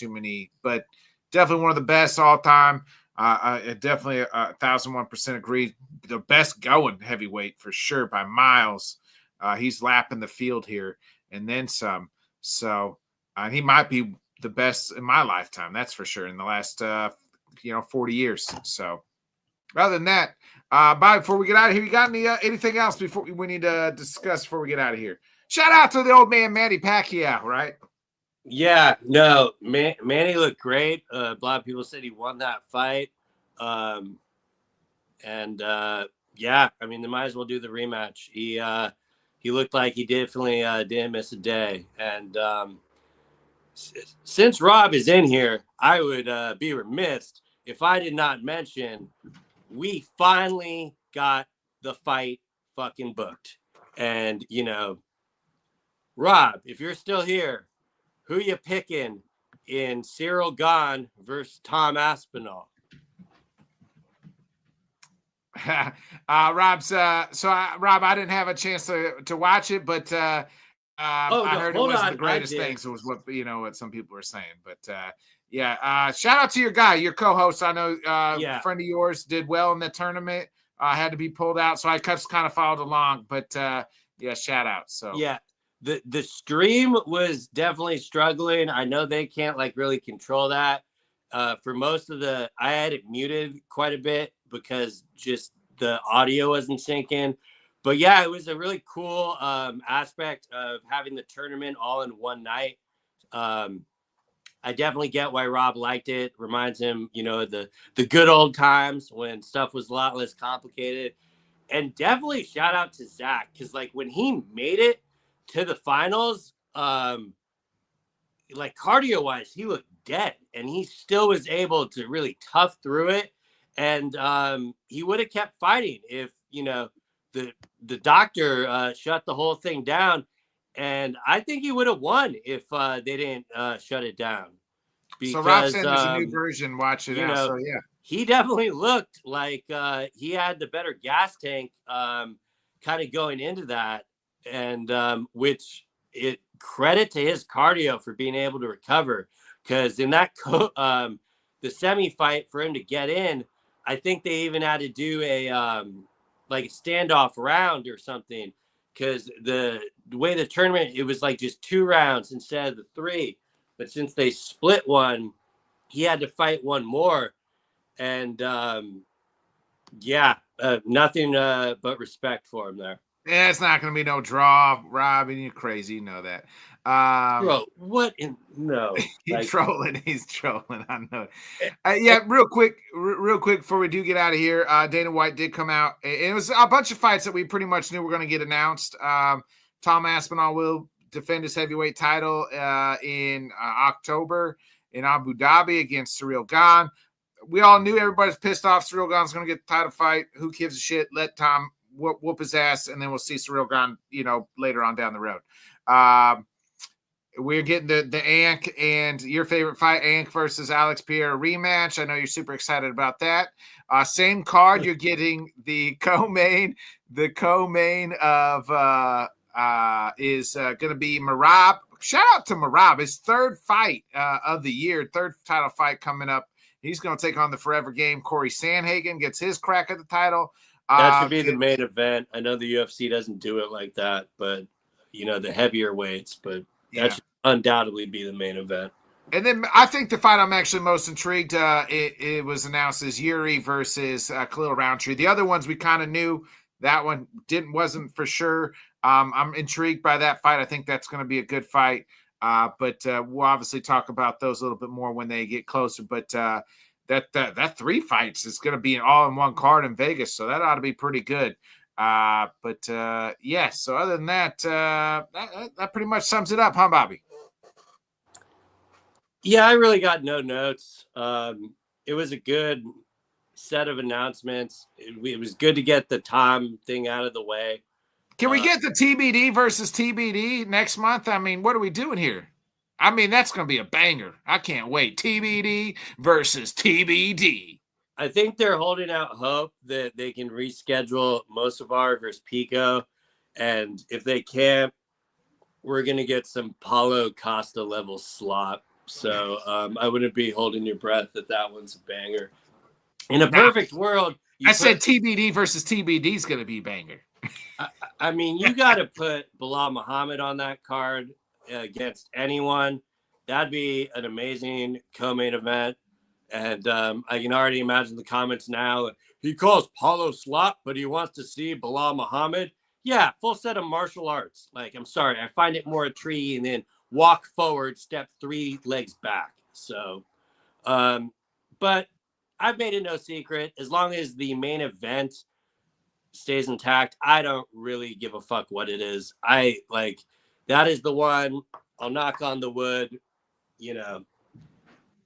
but definitely one of the best all time. I definitely 1,001% agree. The best going heavyweight for sure by miles. He's lapping the field here and then some. So he might be the best in my lifetime. That's for sure in the last 40 years. So other than that, Bobby, before we get out of here, you got anything else before we need to discuss before we get out of here? Shout out to the old man Manny Pacquiao, right? Yeah, no, Manny looked great. A lot of people said he won that fight. Yeah, I mean, they might as well do the rematch. He looked like he definitely didn't miss a day. And since Rob is in here, I would be remiss if I did not mention we finally got the fight fucking booked. And, Rob, if you're still here, who you picking in Cyril Gane versus Tom Aspinall? Rob, I didn't have a chance to watch it, but I heard it wasn't the greatest things. It was what some people were saying, but shout out to your guy, your co-host. I know a friend of yours did well in the tournament. Had to be pulled out, so I just kind of followed along. But shout out. So the stream was definitely struggling. I know they can't really control that. For most of I had it muted quite a bit because just the audio wasn't syncing. But yeah, it was a really cool aspect of having the tournament all in one night. I definitely get why Rob liked it. Reminds him, the good old times when stuff was a lot less complicated. And definitely shout out to Zach, because when he made it to the finals, cardio wise, he looked dead, and he still was able to really tough through it. And he would have kept fighting if the doctor shut the whole thing down. and I think he would have won if they didn't shut it down. Because, so Rob said there's a new version. Watch it out. So yeah, he definitely looked like he had the better gas tank, kind of going into that, and which it credit to his cardio for being able to recover. Because in that the semi fight for him to get in, I think they even had to do a like a standoff round or something. Because the way the tournament, it was like just 2 rounds instead of the 3. But since they split one, he had to fight one more. And nothing but respect for him there. Yeah, it's not going to be no draw, Rob, and you're crazy. You know that. Bro, what in no? He's trolling. He's trolling. I know. Yeah, real quick before we do get out of here, Dana White did come out. It was a bunch of fights that we pretty much knew were going to get announced. Tom Aspinall will defend his heavyweight title in October in Abu Dhabi against Ciryl Gane. We all knew everybody's pissed off. Ciryl Gane's going to get the title fight. Who gives a shit? Let Tom whoop his ass, and then we'll see Ciryl Gane, later on down the road. We're getting the Ank and your favorite fight, Ank versus Alex Pierre rematch. I know you're super excited about that. Same card, you're getting the co-main. The co-main of is going to be Merab. Shout out to Merab, his 3rd fight of the year, 3rd title fight coming up. He's going to take on the Forever Game. Corey Sandhagen gets his crack at the title. That should be the main event. I know the UFC doesn't do it like that, but the heavier weights, but that should undoubtedly be the main event. And then I think the fight I'm actually most intrigued, it was announced as Yuri versus Khalil Roundtree. The other ones we kind of knew. That one wasn't for sure. I'm intrigued by that fight. I think that's going to be a good fight. But we'll obviously talk about those a little bit more when they get closer. But that 3 fights is going to be all in one card in Vegas, so that ought to be pretty good. So other than that, that pretty much sums it up, huh, Bobby? Yeah, I really got no notes. It was a good set of announcements. It was good to get the Tom thing out of the way. Can we get the TBD versus TBD next month? I mean, what are we doing here? I mean, that's going to be a banger. I can't wait. TBD versus TBD. I think they're holding out hope that they can reschedule Mosavar versus Pico. And if they can't, we're going to get some Paulo Costa level slop. So I wouldn't be holding your breath that one's a banger. In a perfect world. I said TBD versus TBD is going to be a banger. I mean, you got to put Bilal Muhammad on that card against anyone. That'd be an amazing co-main event. And I can already imagine the comments now. He calls Paulo slop, but he wants to see Bilal Muhammad. Yeah, full set of martial arts. Like, I'm sorry, I find it more intriguing than walk forward, step 3 legs back. So, but I've made it no secret. As long as the main event stays intact, I don't really give a fuck what it is. That is the one. I'll knock on the wood.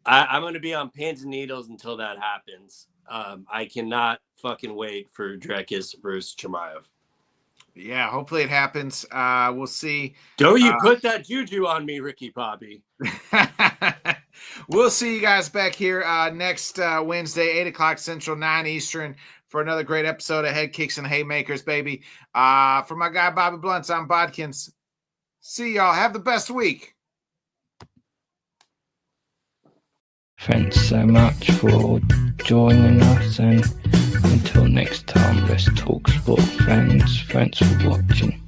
I'm going to be on pins and needles until that happens. I cannot fucking wait for Drekis versus Chimaev. Yeah, hopefully it happens. We'll see. Don't you put that juju on me, Ricky Bobby. We'll see you guys back here next Wednesday, 8 o'clock Central, 9 Eastern, for another great episode of Head Kicks and Haymakers, baby. For my guy, Bobby Blunts, I'm Bodkins. See y'all. Have the best week. Thanks so much for joining us, and until next time, let's talk sport, fans. Thanks for watching.